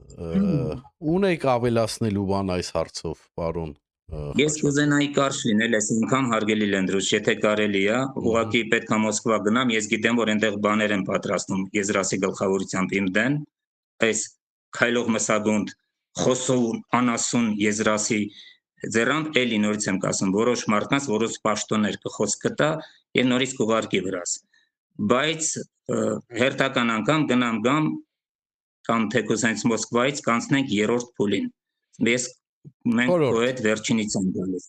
Ունեք ավելացնելու բան այս հարցով, պարոն։ Ես կուզենայի կարճ լինել, այսինքն հարգելի Լենդրուս, եթե կարելի է, ուղղակի պետք է Մոսկվա գնամ, ես գիտեմ, որ այնտեղ բաներ են պատրաստում Եզրասի գլխավորությամբ իմ դեն, այս քայլող մսագունդ, խոսող անասուն Եզրասի ձեռամբ էլի նորից եմ կասում, որոշ մարդկանց, որոշ պաշտոններ կխոսք կտա եւ նորից կուղարկի վրաս։ Բայց հերթական անգամ գնամ գամ կամ թեկուզ հենց Մոսկվայից կանցնենք երրորդ փուլին։ Մենք քո հետ վերջինից ենք գալիս։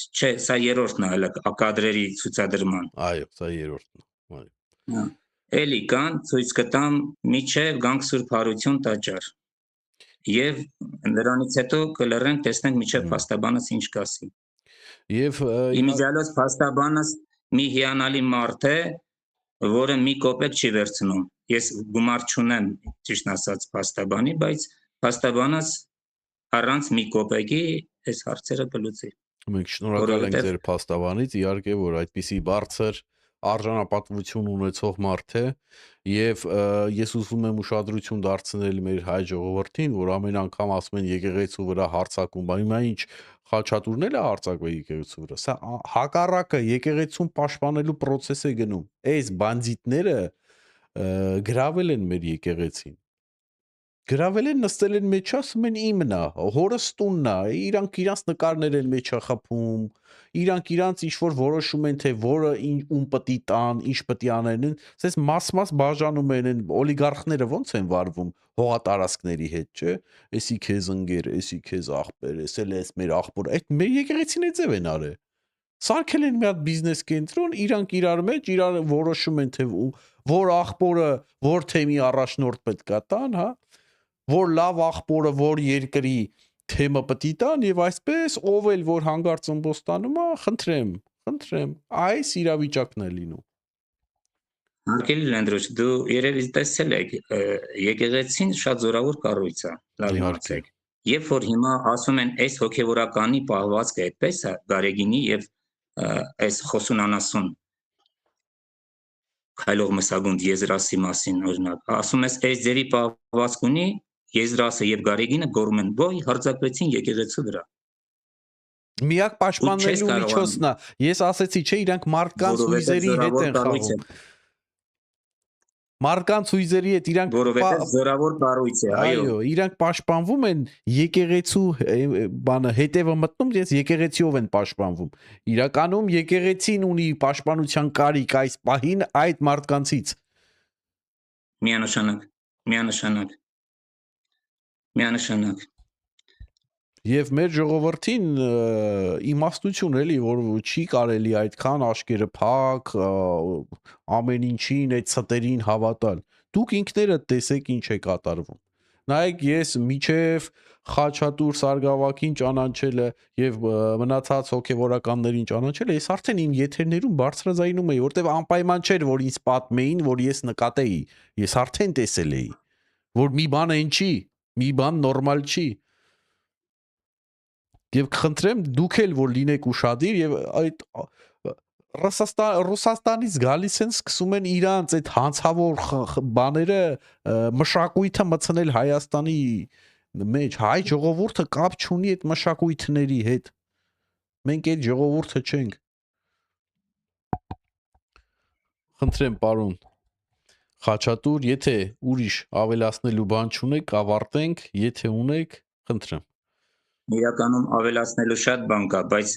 Չէ, սա երրորդն է հələ կադրերի ցուցադրման։ Այո, սա երրորդն է։ Այո։ Էլի կան ցույց կտամ միջև գանք Սուրբ Հարություն տաճար։ Եվ նրանից հետո կլռենք, տեսնենք միջև փաստաբանս ինչ կասի։ Եվ իմիջիալոց փաստաբանս մի հիանալի մարդ է, որը մի կոպեկ չի վերցնում։ Ես գումար չունեմ, ճիշտ ասած, փաստաբանի, բայց փաստաբանս առանց մի կոպեկի այս հարցերը կլուծի։ Մենք շնորհակալ ենք ձեր փաստաբանից, իհարկե, որ այդպիսի բարձր արժանապատվություն ունեցող մարդ է, եւ ես ուզում եմ ուշադրություն դարձնել մեր հայ ժողովրդին, որ ամեն անգամ ասում են եկեղեցու վրա հարձակում, բայց հիմա ինչ Խաչատուրն էլ է հարձակվել եկեղեցու վրա։ Սա հակառակը եկեղեցուն պաշտպանելու process է գնում։ Այս բանդիտները գրավել են մեր եկեղեցին։ Գրավել են, նստել են մեջը, ասում են իմն է, հորս տունն է, իրանք իրանց նկարներ են մեջը խփում, իրանք իրանց ինչ որ որոշում են, թե որը ում պտի տան, ինչ պտի անեն, ասես մաս բաժանում են, օլիգարխները ոնց են վարվում հողատարածքների հետ, չէ՞, էսի քեզ ընկեր, էսի քեզ աղբեր, էսել էս մեր աղբոր, այդ մեր եկեղեցին է ձև են արել։ Սարքել են մի հատ բիզնես կենտրոն, իրանք իրար մեջ, իրար որոշում են, թե որ աղբորը, որ թեմի առաջնորդ պետք է տան, հա, որ լավ աղբորը, որ երկրի թեմը պետք է տան եւ այսպես ով էլ որ հանգարց ըմբոստանում է, խնդրեմ, այս իրավիճակն է լինում։ Հարգելի Լենդրոս, դու երևի տեսել եք, եկեղեցին շատ զորավոր կառույց է, լավ իմացեք։ Երբ որ հիմա ասում են, այս հոգևորականի պահվածքը այդպես է, Գարեգինի եւ այս խոսուն անասուն քայլող մսագունդ Եզրասի մասին օրինակ, ասում ես, այս ձևի պահվածք ունի Եզրասը եւ Գարեգինը գոռում են, ոյ հարձակվեցին եկեղեցու վրա։ Միակ պաշտպանելու միջոցն է։ Ես ասեցի, չէ, իրանք մարդկանց հույզերի հետ են խաղում։ Մարդկանց հույզերի հետ իրանք որովհետեւ զորավոր կառույց է, այո, իրանք պաշտպանվում են եկեղեցու բանը հետևը մտնում, ես եկեղեցիով են պաշտպանվում։ Իրականում եկեղեցին ունի պաշտպանության կարիք այս պահին այդ մարդկանցից։ Միանշանակ։ Եվ մեր ժողովրդին իմաստություն էլի, որ չի կարելի այդքան աշկերը փակ, ամեն ինչին, այդ ցտերին հավատալ։ Դուք ինքներդ տեսեք ինչ է կատարվում։ Նայեք, ես միջև Խաչատուր Սարգսակին ճանաչելը եւ մնացած հոգեվորականներին ճանաչելը, ես արդեն իմ եթերներում բարձրաձայնում էի, որտեվ անպայման չէր, որ ինձ պատմեին, որ ես նկատեի։ Ես արդեն տեսել էի, որ մի բան այն չի, մի բան նորմալ չի։ Եվ կխնդրեմ դուք էլ որ լինեք ուշադիր եւ այդ Ռուսաստանից գալիս են սկսում են իրանց այդ հանցավոր բաները մշակույթը մցնել Հայաստանի մեջ, հայ ժողովուրդը կապ չունի այդ մշակույթների հետ։ Մենք այդ ժողովուրդը չենք։ Խնդրեմ պարոն Խաչատուր, եթե ուրիշ ավելացնելու բան չունեք, ավարտենք, եթե ունեք, խնդրեմ։ Իրականում ավելացնելու շատ բան կա, բայց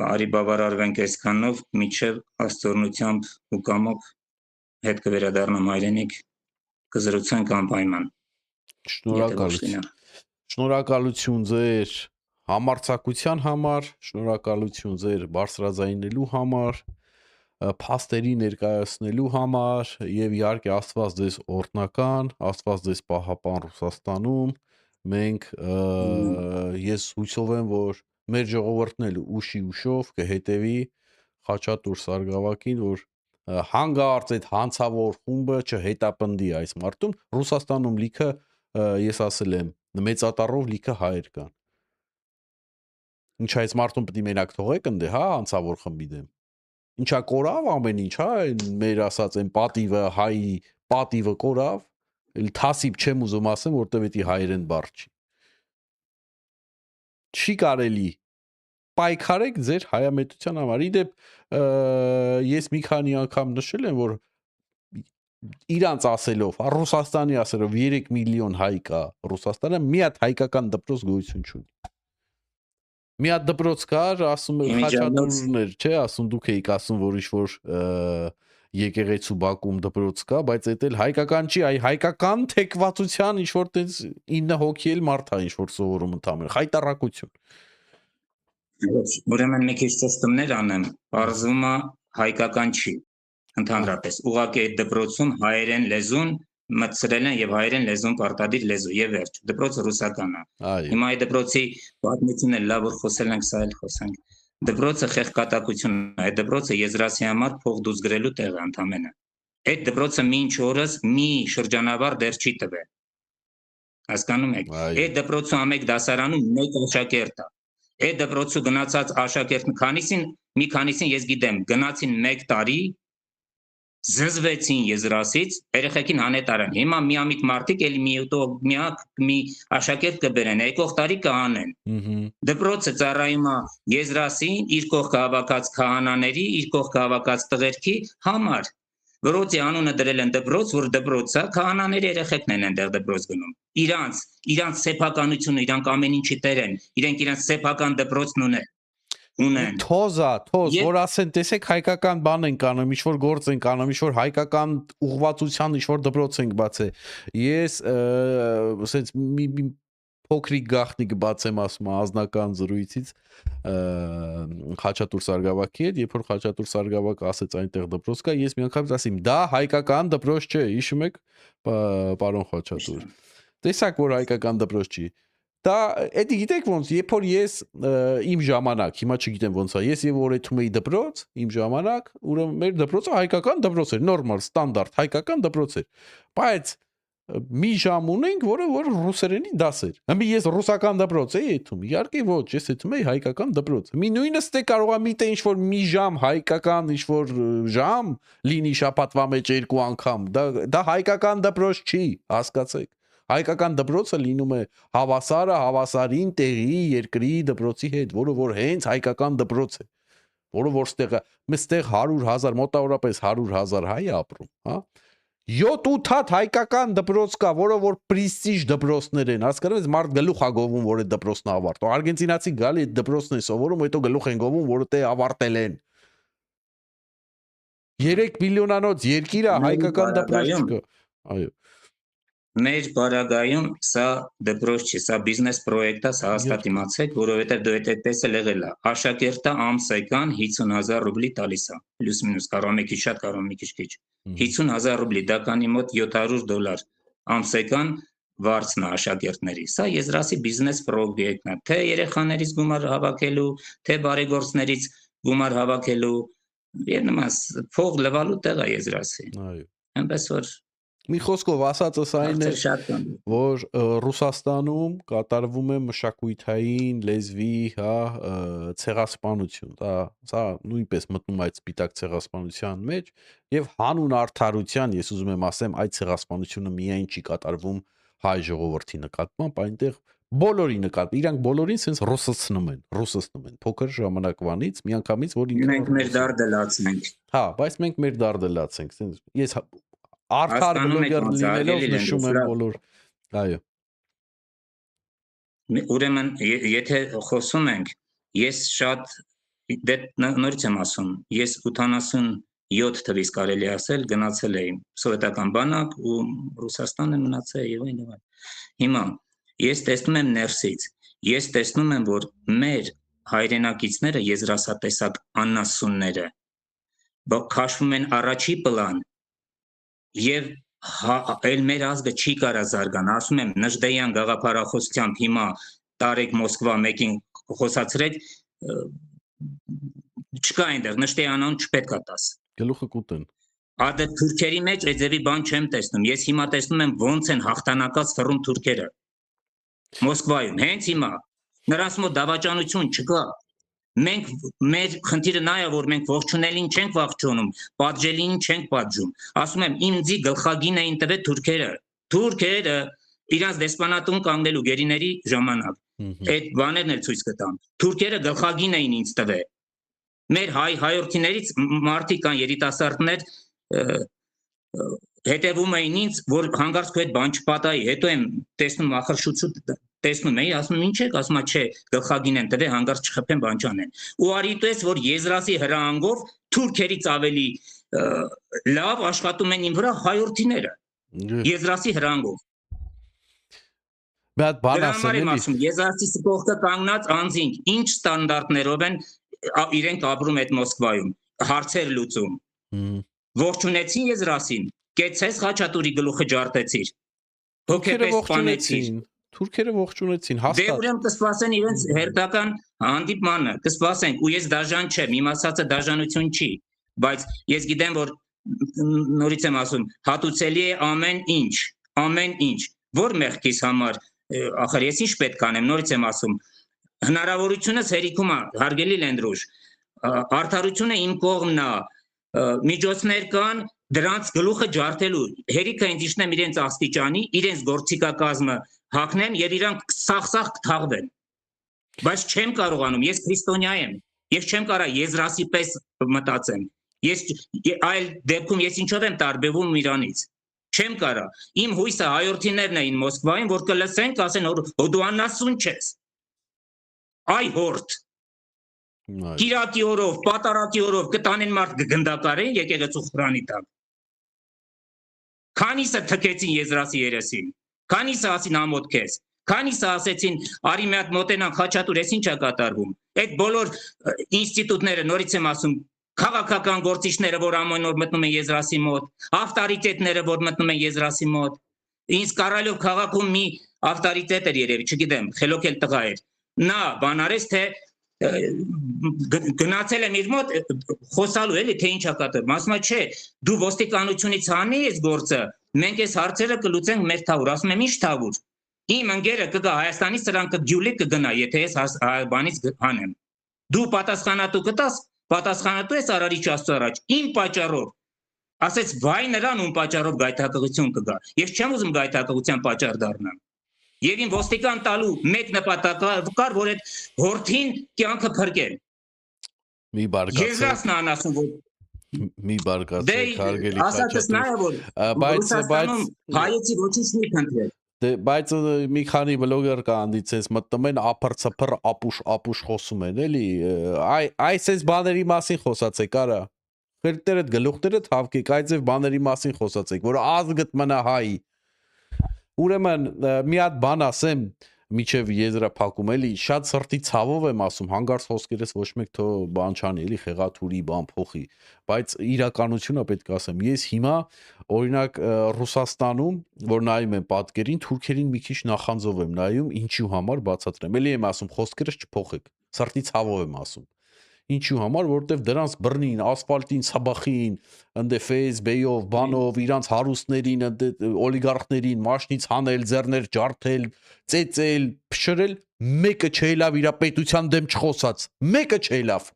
արի բավարարվենք այսքանով, միջև աստորնությամբ ու կամոք հետ կվերադառնամ հայրենիք, կզրուցենք անպայման։ Շնորհակալություն ձեր համարձակության համար, շնորհակալություն ձեր բարձրաձայնելու համար, փաստերի ներկայացնելու համար եւ իհարկե Աստված ձեզ օրհնական, Աստված ձեզ պահապան Ռուսաստանում։ Մենք ես հույսով եմ, որ մեր ժողովուրդն էլ ուշով կհետևի Խաչատուր Սարգսակին, որ հանգարց այդ հանցավոր խումբը չհետապնդի այս մարտում։ Ռուսաստանում լիքը ես ասել եմ մեծատառով լիքը հայեր կան։ Ինչ այս մարտում պետք է մենակ թողեք ընդ հա հանցավոր խմբի դեմ։ Ինչա կորավ ամեն ինչ, հա, մեր ասած այն պատիվը, հայի պատիվը կորավ, էլ թասիբ չեմ ուզում ասեմ, որտեվ էդի հայերեն բառ չի։ չի կարելի պայքարեք ձեր հայամետության համար։ Իդեպ ես մի քանի անգամ նշել եմ, որ իրանց ասելով, Ռուսաստանի ասելով 3 միլիոն հայ կա Ռուսաստանը, մի հատ հայկական դպրոց գոյություն չունի։ Մի հատ դպրոց կար, ասում Խաչատուրներ, չէ, ասում դուք եք ասում, որ ինչ-որ եկեղեցու Բաքվում դպրոց կա, բայց այդ էլ հայկական չի, այ հայկական թեկվածության ինչ-որ տես 9 հոգի էլ մարդ է ինչ-որ սովորում ընդհանրապես, խայտարակություն։ Ուրեմն մի քիչ ճշտումներ անեմ, բարձվում է հայկական չի, ընդհանրապես, ուղղակի այդ դպրոցում հայերեն լեզուն մտցրել են եւ հայերեն լեզուն պարտադիր լեզու եւ վերջ, դպրոցը ռուսական է։ Հիմա այդ դպրոցի պատմությունը լավ որ խոսել ենք, սա էլ խոսանք։ Դպրոցը խեղկատակություն է, այդ դպրոցը եզրասի համար փող դուրս գրելու տեղ է ընդամենը։ Այդ դպրոցը մինչ օրս մի շրջանավար դեռ չի տվել։ Հասկանում եք։ Այդ դպրոցում ամեկ դասարանում մեկ աշակերտ է։ Այդ դպրոցու գնացած աշակերտ մի քանիսին ես գիտեմ, գնացին 1 տարի, զզվեցին եզրասից, երեխեքին հանետարան։ Հիմա միամիտ մարդիկ էլի մի աշակերտ կբերեն, եկող տարի կհանեն։ Դպրոցը ծառայում է եզրասին, իր կողքը հավաքած քահանաների, իր կողքը հավաքած տղերքի համար։ Որոցի անունը դրել են դպրոց, որ դպրոցը քահանաների երեխեքն են այնտեղ դպրոց գնում։ Իրանց սեփականությունը, իրանք ամեն ինչի տեր են, իրենց սեփական դպրոցն ունեն։ Թոզ, որ ասեն, տեսեք հայկական բան են կանում, ինչ-որ գործ են կանում, ինչ-որ հայկական ուղղվածության ինչ-որ դպրոց ենք բացել։ Ես ասենց մի փոքրիկ գաղտնիք բացեմ, ասում ազնական զրույցից Խաչատուր Սարգսակի հետ, երբ որ Խաչատուր Սարգսակը ասեց այնտեղ դպրոց կա, ես մի անգամ ասեմ, դա հայկական դպրոց չէ, հիշում եք, պարոն Խաչատուր։ Տեսակ որ հայկական դպրոց չի։ Դա էդի գիտեք ոնց, երբ որ ես իմ ժամանակ, հիմա չգիտեմ ոնց է, ես եւ օրեթում էի դպրոց, իմ ժամանակ, ուրեմն մեր դպրոցը հայկական դպրոց էր, նորմալ, ստանդարտ հայկական դպրոց էր։ Բայց մի ժամ ունենք, որը որ ռուսերենի դաս էր։ Հիմա ես ռուսական դպրոց էի եթում, իհարկե ոչ, ես եթում էի հայկական դպրոց։ Մի նույնը ստե կարող է միտը ինչ-որ մի ժամ հայկական ինչ-որ ժամ լինի շաբաթվա մեջ 2 անգամ։ Դա հայկական դպրոց չի, հասկացեք։ Հայկական դպրոցը լինում է հավասարը հավասարին տեղի երկրի դպրոցի հետ, որը որ հենց հայկական դպրոց է, որը որ ստեղը, մեստեղ 100,000, մոտավորապես 100,000 հայ է ապրում, հա։ 7-8 հատ հայկական դպրոց կա, որը որ պրեստիժ դպրոցներ են, հասկանում եք, մարդ գլուխ է գովում, որ այդ դպրոցն ավարտել։ Արգենտինացի գալի այդ դպրոցն է սովորում, հետո գլուխ են գովում, որ դե ավարտել են։ 3 միլիոնանոց երկիր է, հայկական դպրոց չկա։ Այո։ Մեր բարագայում սա դպրոց չի, սա բիզնես պրոյեկտ է, սա հաստատ իմացեք, որովհետև դու այդպես էլ եղել է։ Աշակերտը ամսական 50,000 ռուբլի տալիս է, պլյուս մինուս, կարող մի քիչ շատ, կարող մի քիչ քիչ։ 50,000 ռուբլի, դա կանի մոտ $700 ամսական վարձն է աշակերտների։ Սա եզրասի բիզնես պրոյեկտն է, թե երեխաներից գումար հավաքելու, թե բարեգործներից գումար հավաքելու, եւ նման փող լվալու տեղ է եզրասի։ Այո։ Այնպես որ մի խոսքով ասածս այն է, որ Ռուսաստանում կատարվում է մշակութային լեզվի, հա, ցեղասպանություն, դա նույնպես մտնում այդ սպիտակ ցեղասպանության մեջ եւ հանուն արդարության, ես ուզում եմ ասեմ, այդ ցեղասպանությունը միայն չի կատարվում հայ ժողովրդի նկատմամբ, այնտեղ բոլորի նկատմամբ, իրանք բոլորին sense ռուսացնում են, փոքր ժամանակվանից, միանգամից, որ ինքը մենք մեր դարդը լացնենք։ Հա, բայց մենք մեր դարդը լացենք, sense ես արդար բլոգեր լինելով նշում եմ բոլոր, այո։ Ուրեմն, եթե խոսում ենք, ես շատ, նորից եմ ասում, ես 87 թվից կարելի ասել, գնացել էի սովետական բանակ ու Ռուսաստան եմ մնացել եւ այլն։ Հիմա, ես տեսնում եմ ներսից, ես տեսնում եմ, որ մեր հայրենակիցները, եզրասատեսակ անասունները, քաշվում են առաջի պլան, եւ այլ մեր ազգը չի կարա զարգանա, ասում եմ Նժդեյան գաղափարախոսությամբ հիմա տարեք Մոսկվա մեկին խոսացրեք, չկա այնտեղ, Նժդեյանն չպետք է տաս։ Գլուխը կուտեն։ Ադե թուրքերի մեջ այդ ձևի բան չեմ տեսնում, ես հիմա տեսնում եմ ոնց են հաղթանակած թռում թուրքերը Մոսկվայում, հենց հիմա, նրանց մոտ դավաճանություն չկա։ Մենք մեր խնդիրը նա է, որ մենք ողջունելին չենք ողջունում, պատժելին չենք պատժում։ Ասում եմ, ինձի գլխագին էին տվել թուրքերը։ Թուրքերը իրանց դեսպանատուն կանգնելու գերիների ժամանակ։ Այդ բաներն էլ ցույց կտամ։ Թուրքերը գլխագին էին ինձ տվել։ Մեր հայրենիներից մարդիկ կան երիտասարդներ հետևում էին ինձ, որ հանգարց քո այդ բան չպատահի։ Հետո եմ տեսնում ախր տեսնում էի, ասում ինչ եք, ասում չէ, գլխագին են տվել, հանգարց չխփեն, բան չանեն։ Ու արի տես, որ Եզրասի հրահանգով թուրքերից ավելի լավ աշխատում են իմ վրա հայրենիները։ Եզրասի հրահանգով։ Բայց բան ասեմ, Եզրասի կողքը կանգնած անձինք ինչ ստանդարտներով են իրենք ապրում այդ Մոսկվայում, հարցեր լուծում։ Ողջունեցին Եզրասին, կեցես Խաչատուրի գլուխը ջարդեցիր։ Հոգեպես սպանեցին։ Թուրքերը ողջունեցին, հաստատ։ Դե ուրեմն կսպասեն իրենց հերթական հանդիպմանը, կսպասենք, ու ես դաժան չեմ, իմ ասածը դաժանություն չի, բայց ես գիտեմ, որ նորից եմ ասում, հատուցելի է ամեն ինչ, որ մեղքիս համար, ախր ես ինչ պետք անեմ, նորից եմ ասում, հնարավորությունս հերիքում է, հարգելի Լենդրուշ, արդարությունը իմ կողմն է, միջոցներ կան դրանց գլուխը ջարդելու, հերիքը ինձ իջնեմ իրենց աստիճանի, իրենց գործիքակազմը հագնեմ եւ իրանք սաղ կթաղվեն, բայց չեմ կարողանում, ես քրիստոնյա եմ, ես չեմ կարող Եզրասի պես մտածեմ, ես այլ դեպքում ես ինչով եմ տարբերվում իրանից, չեմ կարող, իմ հույսը հայրենիներն էին Մոսկվայում, որ կլսեն, կասեն, դու անասուն չես, այ հորդ, Կիրակի օրով, պատարակի օրով կտանեն մարդ գնդակարեն եկեղեցու խրանի տակ, քանիսը թքեցին Եզրասի երեսին, քանիսը ասին ամոթ քեզ, քանիսը ասեցին արի մի հատ մոտենան Խաչատուր, ես ինչ է կատարվում, այդ բոլոր ինստիտուտները, նորից եմ ասում, քաղաքական գործիչները, որ ամեն օր մտնում են Եզրասի մոտ, ավտորիտետները, որ մտնում են Եզրասի մոտ, ինձ Կարալյով քաղաքում մի ավտորիտետ էր երևի, չգիտեմ, խելոք էլ տղա էր, նա բան արեց, թե գնացել եմ իր մոտ խոսալու էլի, թե ինչ է կատարվում, ասում է, չէ, դու ոստիկանությունից անի ես գործը, մենք այս հարցերը կլուծենք մեր թավուր, ասում եմ, ինչ թավուր, իմ ընկերը կգա Հայաստանից, սրան կգյուլի կգնա, եթե ես բանից հանեմ, դու պատասխանատու կտաս, պատասխանատու ես Արարիչ Աստծո առաջ, իմ պատճառով, ասեց վայ նրան ում պատճառով գայթակղություն կգա, ես չեմ ուզում գայթակղության պատճառ դառնամ, եւ իմ ոստիկան տալու մեկ նպատակ կար, որ այդ հորթին կյանքը փրկեն, մի բարգացեք, Եզրասն են ասում, որ մի բարգացեք, հարգելի ասածս նա է, որ Ռուսաստանում հայեցի ոչինչ մի քննել, բայց մի քանի բլոգեր կա հանդիցես մտնում են ափր-ցփր ապուշ խոսում են էլի այս բաների մասին խոսացեք արա խելքներդ գլուխներդ հավքեք այդ ձև բաների մասին խոսացեք որ ազգդ մնա հայ ուրեմն մի հատ բան ասեմ միջև եզրափակում էլի շատ սրտի ցավով եմ ասում հանգարց խոսքերս ոչ մեկ թո բան չանի էլի խեղաթուրի բան փոխի բայց իրականությունը պետք է ասեմ ես հիմա օրինակ Ռուսաստանում որ նայում եմ պատկերին թուրքերին մի քիչ նախանձով եմ նայում ինչու համար բացատրեմ էլի եմ ասում խոսքերս չփոխեք սրտի ցավով եմ ասում ինչու համար որովհետև դրանց բռնին ասֆալտին ցաբախին ընդ Facebook-ով բանով իրանց հարուստներին օլիգարխներին մաշնից հանել ձեռներ ջարդել ծեծել փշրել մեկը չէ լավ իր պետության դեմ չխոսած մեկը չէ լավ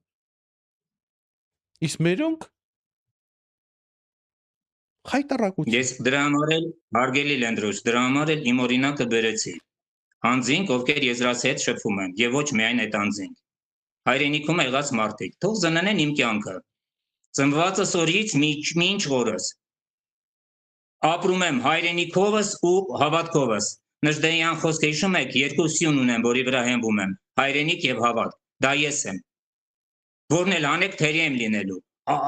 իսկ մերոնք խայտարակություն ես դրա համար էլ հարգելի Լենդրոս դրա համար էլ իմ օրինակը բերեցի անձինք ովքեր Եզրասի հետ շփվում են եւ ոչ միայն այդ անձինք հայրենիքում եղած մարդիկ, թող զննեն իմ կյանքը, ծնվածս օրից մինչ օրս, ապրում եմ հայրենիքովս ու հավատքովս, Նժդեյան խոսքը հիշում եք, երկու սյուն ունեմ, որի վրա հենվում եմ, հայրենիք եւ հավատ, դա ես եմ, որն էլ անեք թերի եմ լինելու,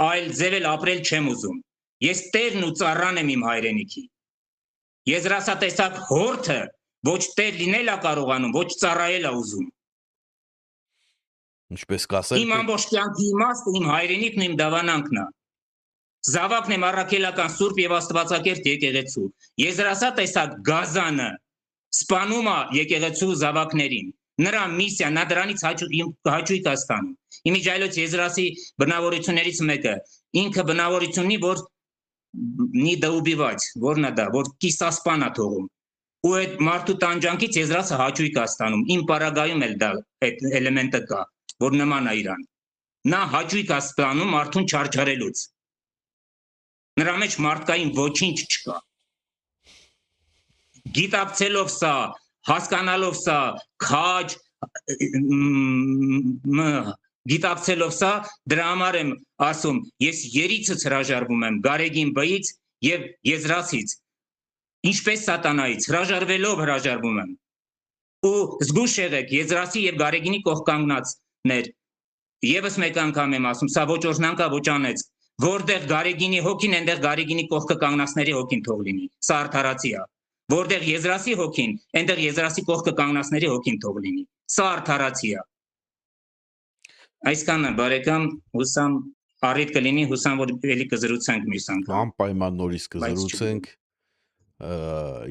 այլ ձև էլ ապրել չեմ ուզում, ես տերն ու ծառան եմ իմ հայրենիքի, Եզրասատեսակ հորթը ոչ տեր լինել է կարողանում, ոչ ծառայել է ուզում, Ինչպես կասել Իմ ամբողջ կյանքի իմաստը իմ հայրենիքն ու իմ դավանանքն է։ Զավակն եմ առաքելական Սուրբ եւ Աստվածակերտ եկեղեցու։ Եզրասատեսակ Գազանը սպանում է եկեղեցու զավակներին։ Նրա միսիա, նա դրանից հաճույք է ստանում։ Իմիջայլոց Եզրասի բնավորություններից մեկը, ինքը բնավորություն ունի, որ նի դաուբիված, որն է դա, որ կիսասպան է թողում։ Ու այդ մարդու տանջանքից Եզրասը հաճույք է ստանում։ Իմ պարագայում էլ դա այդ էլեմենտը կա, որ նման է իրան։ Նա հաճույք է ստանում մարդուն չարչարելուց։ Նրա մեջ մարդկային ոչինչ չկա։ Գիտակցելով սա, հասկանալով սա քաջ գիտակցելով սա, դրա համար եմ ասում, ես երիցս հրաժարվում եմ Գարեգին բից եւ Եզրասից, ինչպես սատանայից, հրաժարվելով հրաժարվում եմ։ Ու զգուշ եղեք, Եզրասի եւ Գարեգինի կողքանգնածներ, եւս մեկ անգամ եմ ասում, սա ոչ օրհնանք է, ոչ անեց, որտեղ Գարեգինի հոգին, այնտեղ Գարեգինի կողքը կանգնածների հոգին թող լինի, սա արդարացի է։ Որտեղ Եզրասի հոգին, այնտեղ Եզրասի կողքը կանգնածների հոգին թող լինի, սա արդարացի է։ Այսքանը բարեկամ, հուսամ առիթ կլինի, հուսամ որ էլի կզրուցենք մյուս անգամ։ Անպայման նորից Բայց կզրուցենք,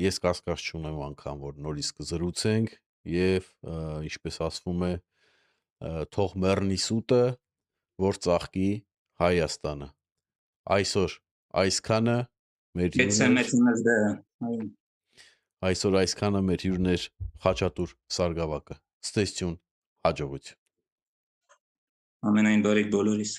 ես կասկած չունեմ անգամ, որ նորից կզրուցենք եւ ինչպես ասվում է, թող մեռնի սուտը, որ ծաղկի Հայաստանը։ Այսօր այսքանը մեր հյուրն այսօր այսքանը մեր հյուրն էր Խաչատուր Սարգսակը։ Ստեսյուն, հաջողություն։ Ամենայն բարիք բոլորիս։